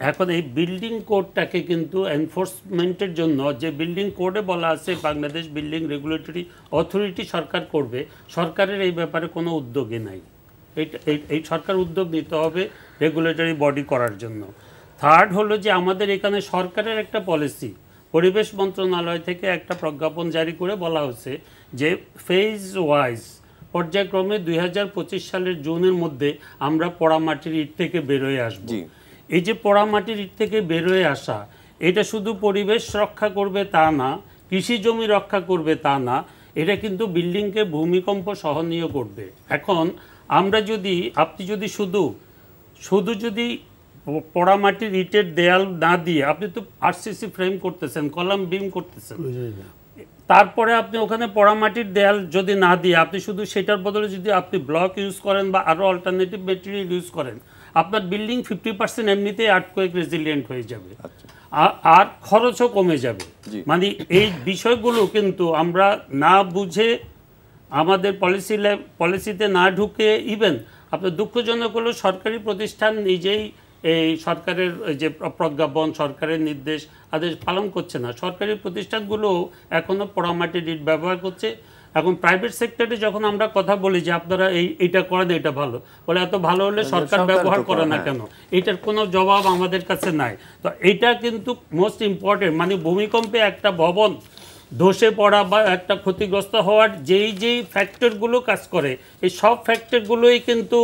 Speaker 6: এখন এই বিল্ডিং কোডটাকে কিন্তু এনফোর্সমেন্টের জন্য, যে বিল্ডিং কোডে বলা আছে বাংলাদেশ বিল্ডিং রেগুলেটরি অথরিটি সরকার করবে, সরকারের এই ব্যাপারে কোনো উদ্যোগই নাই। এই সরকার উদ্যোগ নিতে হবে রেগুলেটরি বডি করার জন্য। থার্ড হলো যে আমাদের এখানে সরকারের একটা পলিসি, পরিবেশ মন্ত্রণালয় থেকে একটা প্রজ্ঞাপন জারি করে বলা হচ্ছে যে ফেজ ওয়াইজ পর্যায়ক্রমে 2025 সালের জুনের মধ্যে আমরা পোড়ামাটির ইট থেকে বেরোয় আসব। এই যে পোড়ামাটির ইট থেকে বেরোয় আসা, এটা শুধু পরিবেশ রক্ষা করবে তা না, কৃষি জমি রক্ষা করবে তা না, এটা কিন্তু বিল্ডিংকে ভূমিকম্প সহনীয় করবে। এখন আমরা যদি আপনি যদি শুধু যদি পোড়ামাটির ইটের দেয়াল না দিয়ে আপনি তো আরসিসি ফ্রেম করতেছেন, কলাম বিম করতেছেন, তারপরে আপনি ওখানে পোড়ামাটির দেয়াল যদি না দিয়ে আপনি শুধু সেটার বদলে যদি আপনি ব্লক ইউজ করেন বা আরও অল্টারনেটিভ ম্যাটেরিয়াল ইউজ করেন, আপনার বিল্ডিং 50% এমনিতেই আর্থকোয়েক রেজিলিয়েন্ট হয়ে যাবে, আর খরচও কমে যাবে। মানে এই বিষয়গুলো কিন্তু আমরা না বুঝে, আমাদের পলিসিতে না ঢুকে, ইভেন আপনার দুঃখজনক হলো সরকারি প্রতিষ্ঠান নিজেই এই সরকারের যে প্রজ্ঞাপন, সরকারের নির্দেশ আদেশ পালন করছে না। সরকারি প্রতিষ্ঠানগুলো এখনও পোড়ামাটির ইট ব্যবহার করছে। এখন প্রাইভেট সেক্টরে যখন আমরা কথা বলি যে আপনারা এইটা করেন, এটা ভালো, বলে এত ভালো হলে সরকার ব্যবহার করে না কেন, এটার কোনো জবাব আমাদের কাছে নাই। তো এটা কিন্তু মোস্ট ইম্পর্টেন্ট। মানে ভূমিকম্পে একটা ভবন ধসে পড়া বা একটা ক্ষতিগ্রস্ত হওয়ার যেই ফ্যাক্টরগুলো কাজ করে, এই সব ফ্যাক্টরগুলোই কিন্তু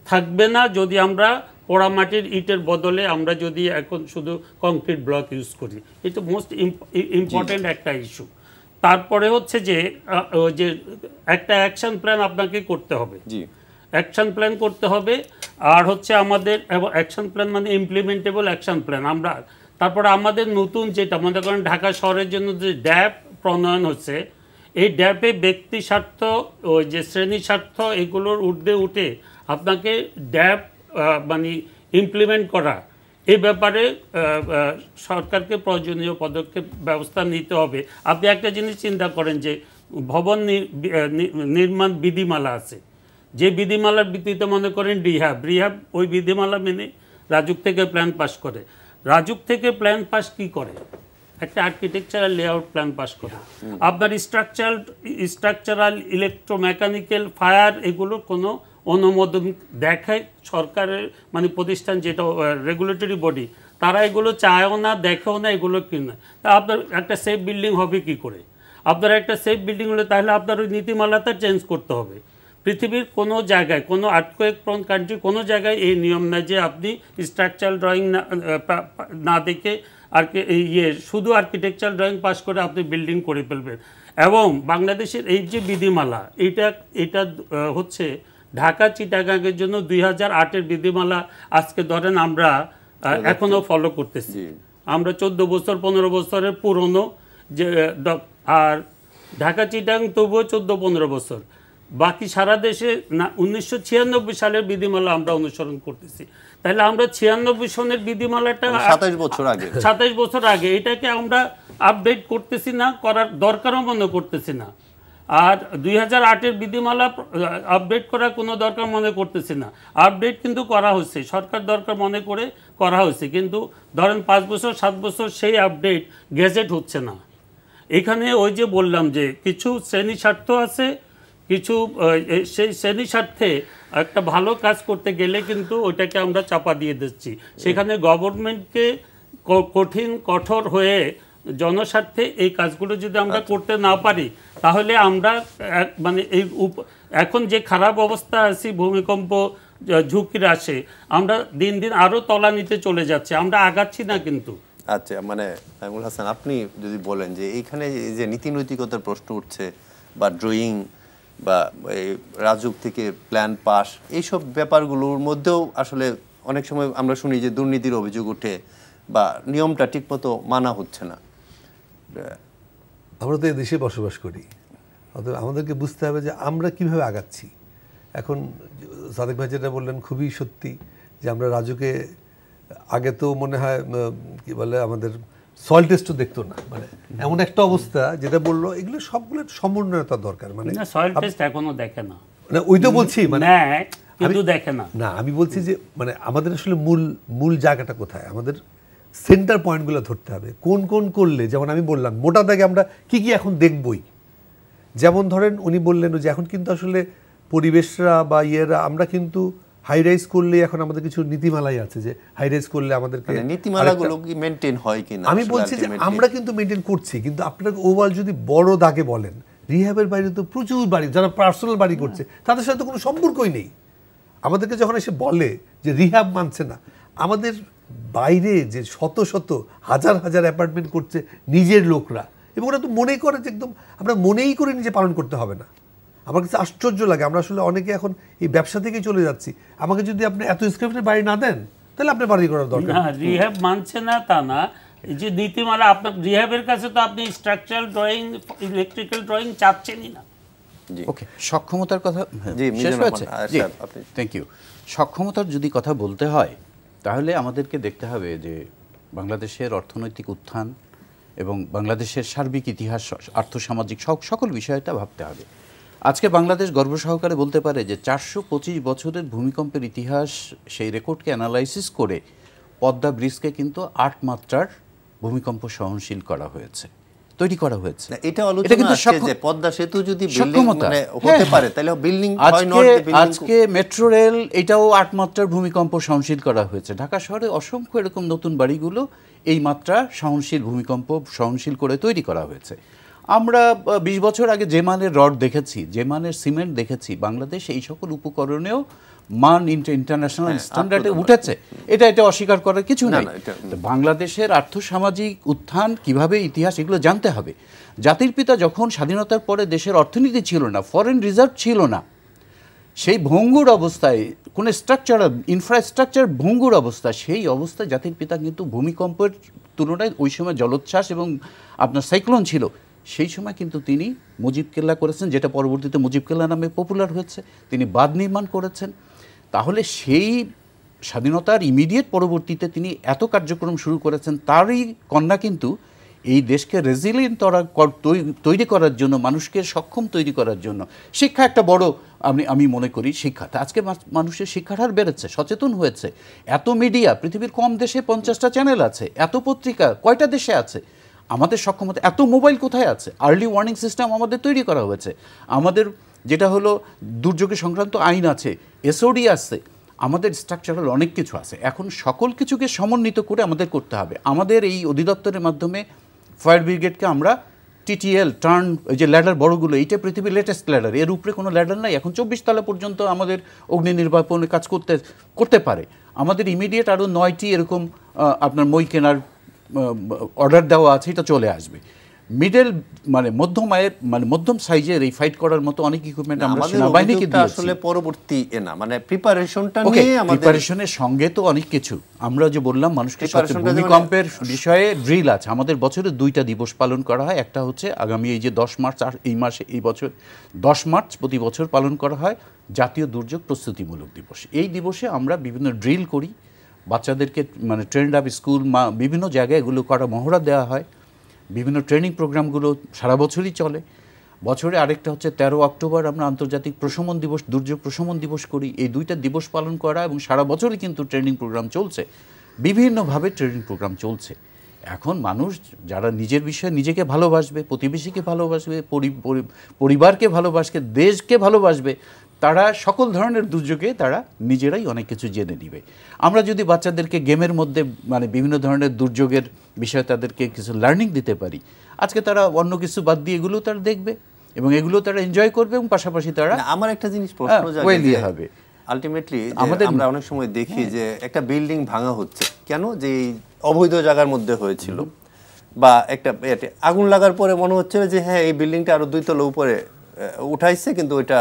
Speaker 6: থাকবে না যদি আমরা পোড়ামাটির ইটের বদলে আমরা যদি এখন শুধু কংক্রিট ব্লক ইউজ করি। এটা মোস্ট ইম্পর্টেন্ট একটা ইস্যু। তারপরে হচ্ছে যে একটা অ্যাকশন প্ল্যান আপনাকে করতে হবে, অ্যাকশন প্ল্যান করতে হবে। আর হচ্ছে আমাদের অ্যাকশন প্ল্যান মানে ইমপ্লিমেন্টেবল অ্যাকশন প্ল্যান। তারপরে আমাদের নতুন যেটা মনে করেন ঢাকা শহরের জন্য যে ড্যাপ প্রণয়ন হচ্ছে, এই ড্যাপে ব্যক্তি স্বার্থ, ওই যে শ্রেণী স্বার্থ, এগুলোর ঊর্ধ্বে উঠে আপনাকে ড্যাপ মানে ইমপ্লিমেন্ট করা, এই ব্যাপারে সরকারকে প্রয়োজনীয় পদক্ষেপ ব্যবস্থা নিতে হবে। আপনি একটা জিনিস চিন্তা করেন যে ভবন নির্মাণ বিধিমালা আছে, যে বিধিমালার ভিত্তিতে মনে করেন রিহ্যাব ওই বিধিমালা মেনে রাজুক থেকে প্ল্যান পাস করে। রাজুক থেকে প্ল্যান পাস কি করে? একটা আর্কিটেকচারাল লেআউট প্ল্যান পাস করে। আপনার স্ট্রাকচারাল, ইলেকট্রোমেকানিক্যাল, ফায়ার, এগুলোর কোনো অনুমোদন দেখায় সরকারের মানে প্রতিষ্ঠান যেটা রেগুলেটরি বডি, তারা এগুলো চায়ও না, দেখেও না, এগুলো কিনে। তা আপনার একটা সেফ বিল্ডিং হবে কি করে? আপনার একটা সেফ বিল্ডিং হলে তাহলে আপনার ওই নীতিমালাটা চেঞ্জ করতে হবে। পৃথিবীর কোনো জায়গায়, কোনো আর্থকোয়েক প্রোন কান্ট্রি, কোনো জায়গায় এই নিয়ম নাই যে আপনি স্ট্রাকচারাল ড্রয়িং না দেখে আর শুধু আর্কিটেকচারাল ড্রয়িং পাস করে আপনি বিল্ডিং করে ফেলবেন। এবং বাংলাদেশের এই যে বিধিমালা, এটা হচ্ছে ঢাকা চিটাগাংয়ের জন্য 2008-এর বিধিমালা। আজকে ধরেন আমরা এখনো ফলো করতেছি, আমরা 14 বছর 15 বছরের পুরনো যে, আর ঢাকা চিটাগাং তবুও 14-15 বছর। বাকি সারা দেশে 1996 সালের বিধিমালা আমরা অনুসরণ করতেছি। তাহলে আমরা 96 সনের বিধিমালাটা 27 বছর আগে, এটাকে আমরা আপডেট করতেছি না, করার দরকারও মনে করতেছি না। আর 2008-এর বিধিমালা আপডেট করার কোনো দরকার মনে করতেছি না। আপডেট কিন্তু করা হচ্ছে, সরকার দরকার মনে করে করা হচ্ছে, কিন্তু ধরেন 5 বছর 7 বছর সেই আপডেট গেজেট হচ্ছে না। এখানে ওই যে বললাম যে কিছু শ্রেণী স্বার্থ আছে, কিছু সেই শ্রেণী স্বার্থে একটা ভালো কাজ করতে গেলে কিন্তু ওইটাকে আমরা চাপা দিয়ে দিচ্ছি। সেখানে গভর্নমেন্টকে কঠোর হয়ে জনস্বার্থে এই কাজগুলো যদি আমরা করতে না পারি, তাহলে আমরা মানে এই এখন যে খারাপ অবস্থা আছি, ভূমিকম্প ঝুঁকির আসে, আমরা দিন দিন আরও তলানিতে চলে যাচ্ছে, আমরা আগাচ্ছি না কিন্তু।
Speaker 1: আচ্ছা, মানে নাইমুল হাসান, আপনি যদি বলেন যে এইখানে যে নীতি নৈতিকতার প্রশ্ন উঠছে বা ড্রয়িং বা এই রাজুক থেকে প্ল্যান পাস, এইসব ব্যাপারগুলোর মধ্যেও আসলে অনেক সময় আমরা শুনি যে দুর্নীতির অভিযোগ ওঠে বা নিয়মটা ঠিকমতো মানা হচ্ছে না।
Speaker 3: আমরা তো এই দেশে বসবাস করি, অতএব আমাদেরকে বুঝতে হবে যে আমরা কিভাবে আগাচ্ছি। এখন সাদেক ভাই যেটা বললেন খুবই সত্যি যে আমরা রাজুকে আগে তো মনে হয় কি বলে আমাদের সয়েল টেস্টও দেখতো না, মানে এমন একটা অবস্থা যেটা বললো, এগুলো সবগুলো সমন্বয়তা দরকার। মানে
Speaker 6: সয়েল টেস্ট এখনো দেখে না,
Speaker 3: ওই তো বলছি, মানে
Speaker 6: কিন্তু দেখে না।
Speaker 3: না, আমি বলছি যে মানে আমাদের আসলে মূল জায়গাটা কোথায়, আমাদের সেন্টার পয়েন্টগুলো ধরতে হবে। কোন কোন করলে, যেমন আমি বললাম মোটা দাগে আমরা কি কি এখন দেখবই। যেমন ধরেন উনি বললেন যে এখন কিন্তু আসলে পরিবেশরা বা ইয়েরা, আমরা কিন্তু হাই রাইজ করলে এখন আমাদের কিছু নীতিমালাই আছে যে হাই রাইজ করলে আমাদেরকে
Speaker 1: নীতিমালাগুলো কি মেইনটেইন হয় কিনা।
Speaker 3: আমি বলছি যে আমরা কিন্তু মেইনটেইন করছি, কিন্তু আপনাকে ওভারঅল যদি বড় দাগে বলেন, রিহ্যাবের বাইরে তো প্রচুর বাড়ি, যারা পার্সোনাল বাড়ি করছে তাদের সাথে কোনো সম্পর্কই নেই। আমাদেরকে যখন এসে বলে যে রিহ্যাব মানছে না, আমাদের বাইরে যে শত শত হাজার হাজার অ্যাপার্টমেন্ট করছে নিজের লোকরা, এবং ওরা তো মনেই করে যে একদম আমরা মনেই করে নিজে পালন করতে হবে না। আমার কাছে আশ্চর্য লাগে, আমরা আসলে অনেকে এখন এই ব্যবসা থেকেই চলে যাচ্ছি। আমাকে যদি আপনি এত স্কয়ার ফিটের বাড়ি না দেন, তাহলে আপনি বাড়ি করার দরকার
Speaker 6: না। রিহ্যাব মানছে না তা না, এই যে নীতিমালা, আপনার রিহ্যাবের কাছে তো আপনি স্ট্রাকচারাল ড্রয়িং, ইলেকট্রিক্যাল ড্রয়িং চাচ্ছেনই না।
Speaker 7: ওকে, সক্ষমতার কথা শেষ হয়েছে। Thank you. সক্ষমতার যদি কথা বলতে হয়, তাহলে আমাদেরকে দেখতে হবে যে বাংলাদেশের অর্থনৈতিক উত্থান এবং বাংলাদেশের সার্বিক ইতিহাস, আর্থসামাজিক সকল বিষয়টা ভাবতে হবে। আজকে বাংলাদেশ গর্ব সহকারে বলতে পারে যে 425 বছরের ভূমিকম্পের ইতিহাস, সেই রেকর্ডকে অ্যানালাইসিস করে পদ্মা ব্রিজকে কিন্তু 8 মাত্রার ভূমিকম্প সহনশীল করা হয়েছে, তৈরি করা হয়েছে।
Speaker 1: এটা আলোচনা আছে যে পদ্মা সেতু যদি বিল্ডিং মানে হতে পারে, তাহলে বিল্ডিং হয় নট বিল্ডিং।
Speaker 7: আজকে মেট্রো রেল এটাও 8 মাত্রার ভূমিকম্প সহনশীল করা হয়েছে। ঢাকা শহরে অসংখ্য এরকম নতুন বাড়িগুলো এই মাত্রা সহনশীল, ভূমিকম্প সহনশীল করে তৈরি করা হয়েছে। আমরা 20 বছর আগে যে মানের রড দেখেছি, যে মানের সিমেন্ট দেখেছি, বাংলাদেশ এই সকল উপকরণেও মান ইন্টারন্যাশনাল স্ট্যান্ডার্ডে উঠেছে। এটা অস্বীকার করার কিছু নাই। বাংলাদেশের আর্থসামাজিক উত্থান কিভাবে, ইতিহাস, এগুলো জানতে হবে। জাতির পিতা যখন স্বাধীনতার পরে দেশের অর্থনীতি ছিল না, ফরেন রিজার্ভ ছিল না, সেই ভঙ্গুর অবস্থায়, কোনো স্ট্রাকচারাল ইনফ্রাস্ট্রাকচার ভঙ্গুর অবস্থা, সেই অবস্থায় জাতির পিতা কিন্তু ভূমিকম্পের তুলনায় ওই সময় জলোচ্ছ্বাস এবং আপনার সাইক্লোন ছিল, সেই সময় কিন্তু তিনি মুজিব কেল্লা করেছেন, যেটা পরবর্তীতে মুজিব কেল্লা নামে পপুলার হয়েছে। তিনি বাঁধ নির্মাণ করেছেন। তাহলে সেই স্বাধীনতার ইমিডিয়েট পরবর্তীতে তিনি এত কার্যক্রম শুরু করেছেন। তারই কন্যা কিন্তু এই দেশকে রেজিলিয়েন্ট তৈরি করার জন্য, মানুষকে সক্ষম তৈরি করার জন্য শিক্ষা একটা বড়, আমি মনে করি শিক্ষাটা আজকে মানুষের শিক্ষার হার বেড়েছে, সচেতন হয়েছে। এত মিডিয়া, পৃথিবীর কম দেশে 50টা চ্যানেল আছে, এত পত্রিকা কয়টা দেশে আছে, আমাদের সক্ষমতা, এত মোবাইল কোথায় আছে, আর্লি ওয়ার্নিং সিস্টেম আমাদের তৈরি করা হয়েছে, আমাদের যেটা হলো দুর্যোগে সংক্রান্ত আইন আছে, এসওডি আছে, আমাদের স্ট্রাকচারাল অনেক কিছু আছে। এখন সকল কিছুকে সমন্বিত করে আমাদের করতে হবে। আমাদের এই অধিদপ্তরের মাধ্যমে ফায়ার ব্রিগেডকে আমরা টিটিএল টার্ন, ওই যে ল্যাডার বড়গুলো, এইটা পৃথিবীর লেটেস্ট ল্যাডার, এর উপরে কোনো ল্যাডার নাই। এখন 24 তলা পর্যন্ত আমাদের অগ্নি নির্বাপনের কাজ করতে পারে। আমাদের ইমিডিয়েট আরও 9টি এরকম আপনার মই কেনার অর্ডার দেওয়া আছে, এটা চলে আসবে। মিডল মানে মধ্যম আয়ের, মানে মধ্যম সাইজের এই ফাইট করার মতো অনেক ইকুইপমেন্ট আমরা সেনাবাহিনীকে দিয়েছি।
Speaker 1: আসলে পরবর্তী না, মানে প্রিপারেশনটা নিয়ে আমাদের,
Speaker 7: প্রিপারেশনের সঙ্গে তো অনেক কিছু, আমরা যে বললাম মানুষকে ভূমিকম্পের বিষয়ে ড্রিল আছে। আমাদের বছরে 2টা দিবস পালন করা হয়। একটা হচ্ছে আগামী এই যে 10 মার্চ, আর এই মাসে, এই বছর 10 মার্চ প্রতি বছর পালন করা হয় জাতীয় দুর্যোগ প্রস্তুতিমূলক দিবস। এই দিবসে আমরা বিভিন্ন ড্রিল করি, বাচ্চাদেরকে মানে ট্রেন্ড আপ স্কুল, বিভিন্ন জায়গায় এগুলো করা মহড়া দেওয়া হয়। বিভিন্ন ট্রেনিং প্রোগ্রামগুলো সারা বছরই চলে। বছরে আরেকটা হচ্ছে 13 অক্টোবর আমরা আন্তর্জাতিক প্রশমন দিবস, দুর্যোগ প্রশমন দিবস করি। এই 2টা দিবস পালন করা এবং সারা বছরই কিন্তু ট্রেনিং প্রোগ্রাম চলছে, বিভিন্নভাবে ট্রেনিং প্রোগ্রাম চলছে। এখন মানুষ যারা নিজের বিষয়ে নিজেকে ভালোবাসবে, প্রতিবেশীকে ভালোবাসবে, পরিবারকে ভালোবাসবে, দেশকে ভালোবাসবে, তারা সকল ধরনের দুর্যোগে তারা নিজেরাই অনেক কিছু জেনে নিবে। আমরা যদি বাচ্চাদেরকে গেমের মধ্যে মানে বিভিন্ন ধরনের দুর্যোগের বিষয়ে তাদেরকে কিছু লার্নিং দিতে পারি, আজকে তারা অন্য কিছু বাদ দিয়ে এগুলো তারা দেখবে এবং এগুলো তারা এনজয় করবে এবং পাশাপাশি তারা
Speaker 1: আমার একটা জিনিস প্রশ্ন
Speaker 7: জাগে হবে।
Speaker 1: আলটিমেটলি আমরা অনেক সময় দেখি যে একটা বিল্ডিং ভাঙা হচ্ছে কেন, যে অবৈধ জায়গার মধ্যে হয়েছিল, বা একটা আগুন লাগার পরে মনে হচ্ছে যে হ্যাঁ এই বিল্ডিংটা আরো 2 তলা উপরে উঠাইছে, কিন্তু ওইটা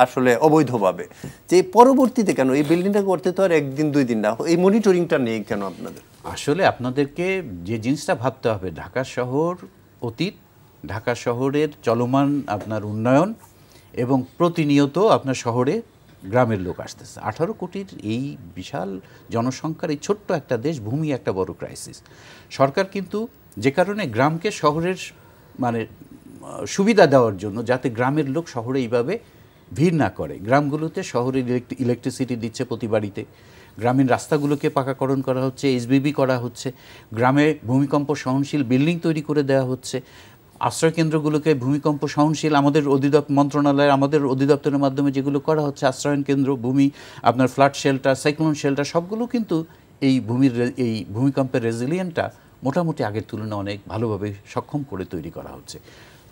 Speaker 1: আসলে অবৈধভাবে। যে পরবর্তীতে কেন এই বিল্ডিংটা করতে তো আর 1 দিন 2 দিন না, এই মনিটরিংটা নেই কেন আপনাদের?
Speaker 7: আসলে আপনাদেরকে যে জিনিসটা ভাবতে হবে, ঢাকা শহর অতীত, ঢাকা শহরের চলমান আপনার উন্নয়ন এবং প্রতিনিয়ত আপনার শহরে গ্রামের লোক আসতেছে। 18 কোটির এই বিশাল জনসংখ্যার এই ছোট্ট একটা দেশ, ভূমি একটা বড় ক্রাইসিস। সরকার কিন্তু যে কারণে গ্রামকে শহরের মানে সুবিধা দেওয়ার জন্য, যাতে গ্রামের লোক শহরে এইভাবে ভিড় না করে, গ্রামগুলোতে শহরের ইলেকট্রিসিটি দিচ্ছে প্রতি বাড়িতে, গ্রামীণ রাস্তাগুলোকে পাকাকরণ করা হচ্ছে, এসবিবি করা হচ্ছে, গ্রামে ভূমিকম্প সহনশীল বিল্ডিং তৈরি করে দেওয়া হচ্ছে, আশ্রয়কেন্দ্রগুলোকে ভূমিকম্প সহনশীল আমাদের মন্ত্রণালয়ের, আমাদের অধিদপ্তরের মাধ্যমে যেগুলো করা হচ্ছে, আশ্রয়ন কেন্দ্র, ভূমি আপনার ফ্লাড শেল্টার, সাইক্লোন শেল্টার, সবগুলো কিন্তু এই ভূমিকম্পের রেজিলিয়েন্টটা মোটামুটি আগের তুলনায় অনেক ভালোভাবে সক্ষম করে তৈরি করা হচ্ছে।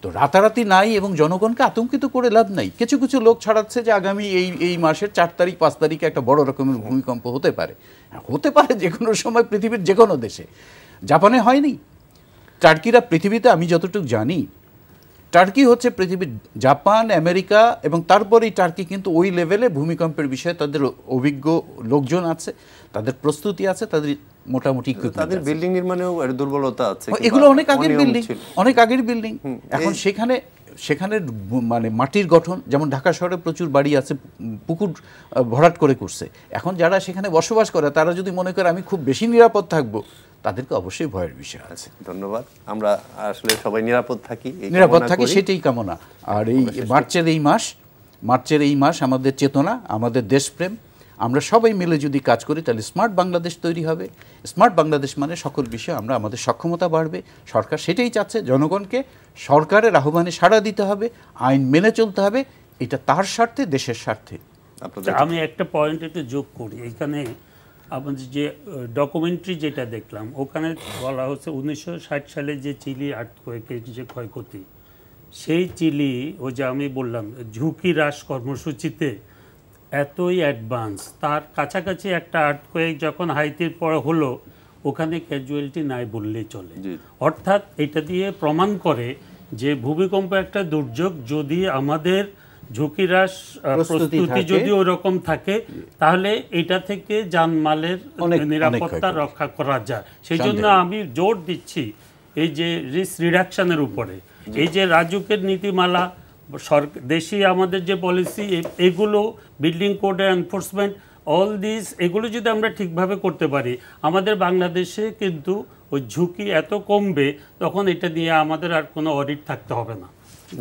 Speaker 7: তো রাতারাতি নাই এবং জনগণকে আতঙ্কিত করে লাভ নাই। কিছু কিছু লোক ছড়াচ্ছে যে আগামী এই মাসের 4 তারিখ 5 তারিখে একটা বড় রকমের ভূমিকম্প হতে পারে। হতে পারে যে কোনো সময় পৃথিবীর যে কোনো দেশে। জাপানে হয়নি, টার্কিরা পৃথিবীতে আমি যতটুকু জানি, টার্কি হচ্ছে পৃথিবীর, জাপান, আমেরিকা এবং তারপরেই টার্কি কিন্তু ওই লেভেলে ভূমিকম্পের বিষয়ে তাদের অভিজ্ঞ লোকজন আছে, তাদের প্রস্তুতি আছে, তাদের মোটামুটি
Speaker 1: তাদের বিল্ডিং নির্মাণেও দুর্বলতা আছে।
Speaker 7: এগুলো অনেক আগের বিল্ডিং, অনেক আগের বিল্ডিং। এখন সেখানের মানে মাটির গঠন, যেমন ঢাকা শহরে প্রচুর বাড়ি আছে পুকুর ভরাট করে করছে। এখন যারা সেখানে বসবাস করে তারা যদি মনে করে আমি খুব বেশি নিরাপদ থাকবো, তাদেরকে অবশ্যই ভয়ের বিষয় আছে।
Speaker 1: ধন্যবাদ। আমরা আসলে সবাই নিরাপদ থাকি,
Speaker 7: সেটাই কামনা। আর এই মার্চের এই মাস আমাদের চেতনা, আমাদের দেশপ্রেম, আমরা সবাই মিলে যদি কাজ করি তাহলে স্মার্ট বাংলাদেশ তৈরি হবে। স্মার্ট বাংলাদেশ মানে সকল বিষয়ে আমাদের সক্ষমতা বাড়বে। সরকার সেটাই চাচ্ছে, জনগণকে সরকারের আহ্বানে সাড়া দিতে হবে, আইন মেনে চলতে হবে, এটা তার স্বার্থে, দেশের স্বার্থে।
Speaker 6: আমি একটা পয়েন্ট একটু যোগ করি এখানে। আমাদের যে ডকুমেন্টারি যেটা দেখলাম, ওখানে বলা হচ্ছে 1960 সালে যে চিলি আর্থকোয়েকের যে ক্ষয়ক্ষতি, সেই চিলি ওই যে আমি বললাম ঝুঁকি হ্রাস কর্মসূচিতে এতই অ্যাডভান্স, তার কাছাকাছি একটা আর্থকোয়েক যখন হাইতির পর হলো ওখানে ক্যাজুয়ালিটি নাই বললেই চলে। অর্থাৎ এটা দিয়ে প্রমাণ করে যে ভূমিকম্প একটা দুর্যোগ, যদি আমাদের ঝুঁকি হ্রাস প্রস্তুতি যদি ওরকম থাকে তাহলে এটা থেকে জানমালের নিরাপত্তা রক্ষা করা যায়। সেই জন্য আমি জোর দিচ্ছি এই যে রিস্ক রিডাকশনের উপরে, এই যে রাজুকের নীতিমালা, দেশি আমাদের যে পলিসি, এগুলো বিল্ডিং কোডের এনফোর্সমেন্ট, অল দিস, এগুলো যদি আমরা ঠিকভাবে করতে পারি আমাদের বাংলাদেশে কিন্তু ওই ঝুঁকি এত কমবে, তখন এটা নিয়ে আমাদের আর কোনো অডিট থাকতে হবে না।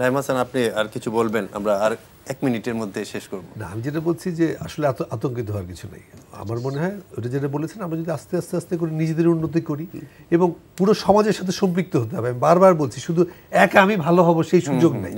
Speaker 1: নাইম হাসান, আপনি আর কিছু বলবেন? আমরা আর 1 মিনিটের মধ্যে শেষ করব।
Speaker 3: না, আমি যেটা বলছি যে আসলে আতঙ্কিত হওয়ার কিছু নেই। আমার মনে হয় ওটা যেটা বলেছেন, আমরা যদি আস্তে আস্তে আস্তে করে নিজেদের উন্নতি করি এবং পুরো সমাজের সাথে সম্পৃক্ত হতে হবে। আমি বারবার বলছি, শুধু একা আমি ভালো হব সেই সুযোগ নেই,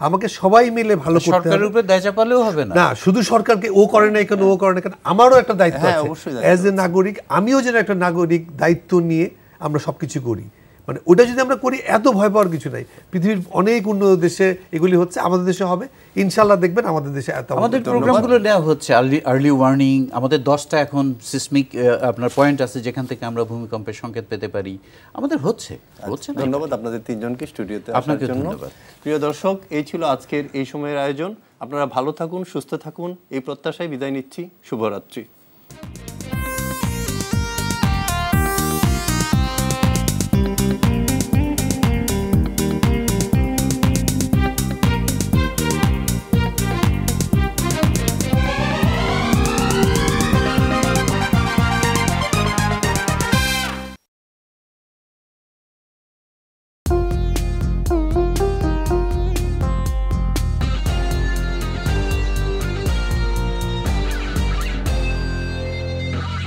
Speaker 3: আমাকে সবাই মিলে ভালো করতে হবে।
Speaker 7: সরকারের উপরে দায় চাপালেও হবে না।
Speaker 3: না, শুধু সরকারকে ও করে নাই কেন, ও করে না কেন, আমারও একটা দায়িত্ব আছে অ্যাজ এ নাগরিক। আমিও যেন একটা নাগরিক দায়িত্ব নিয়ে আমরা সবকিছু করি। মানে ওটা যদি আমরা করি, এত ভয় পাওয়ার কিছু নাই। পৃথিবীর অনেক উন্নত দেশে এগুলি হচ্ছে, আমাদের দেশে হবে ইনশাআল্লাহ। দেখবেন আমাদের দেশে এত
Speaker 7: আমাদের প্রোগ্রামগুলো নেওয়া হচ্ছে, আর্লি ওয়ার্নিং। আমাদের 10টা এখন সিসমিক আপনার পয়েন্ট আছে যেখান থেকে আমরা ভূমিকম্পের সংকেত পেতে পারি। আমাদের হচ্ছে।
Speaker 1: ধন্যবাদ আপনাদের তিনজনকে স্টুডিওতে আসার জন্য। প্রিয় দর্শক, এই ছিল আজকের এই সময়ের আয়োজন। আপনারা ভালো থাকুন, সুস্থ থাকুন, এই প্রত্যাশায় বিদায় নিচ্ছি। শুভরাত্রি।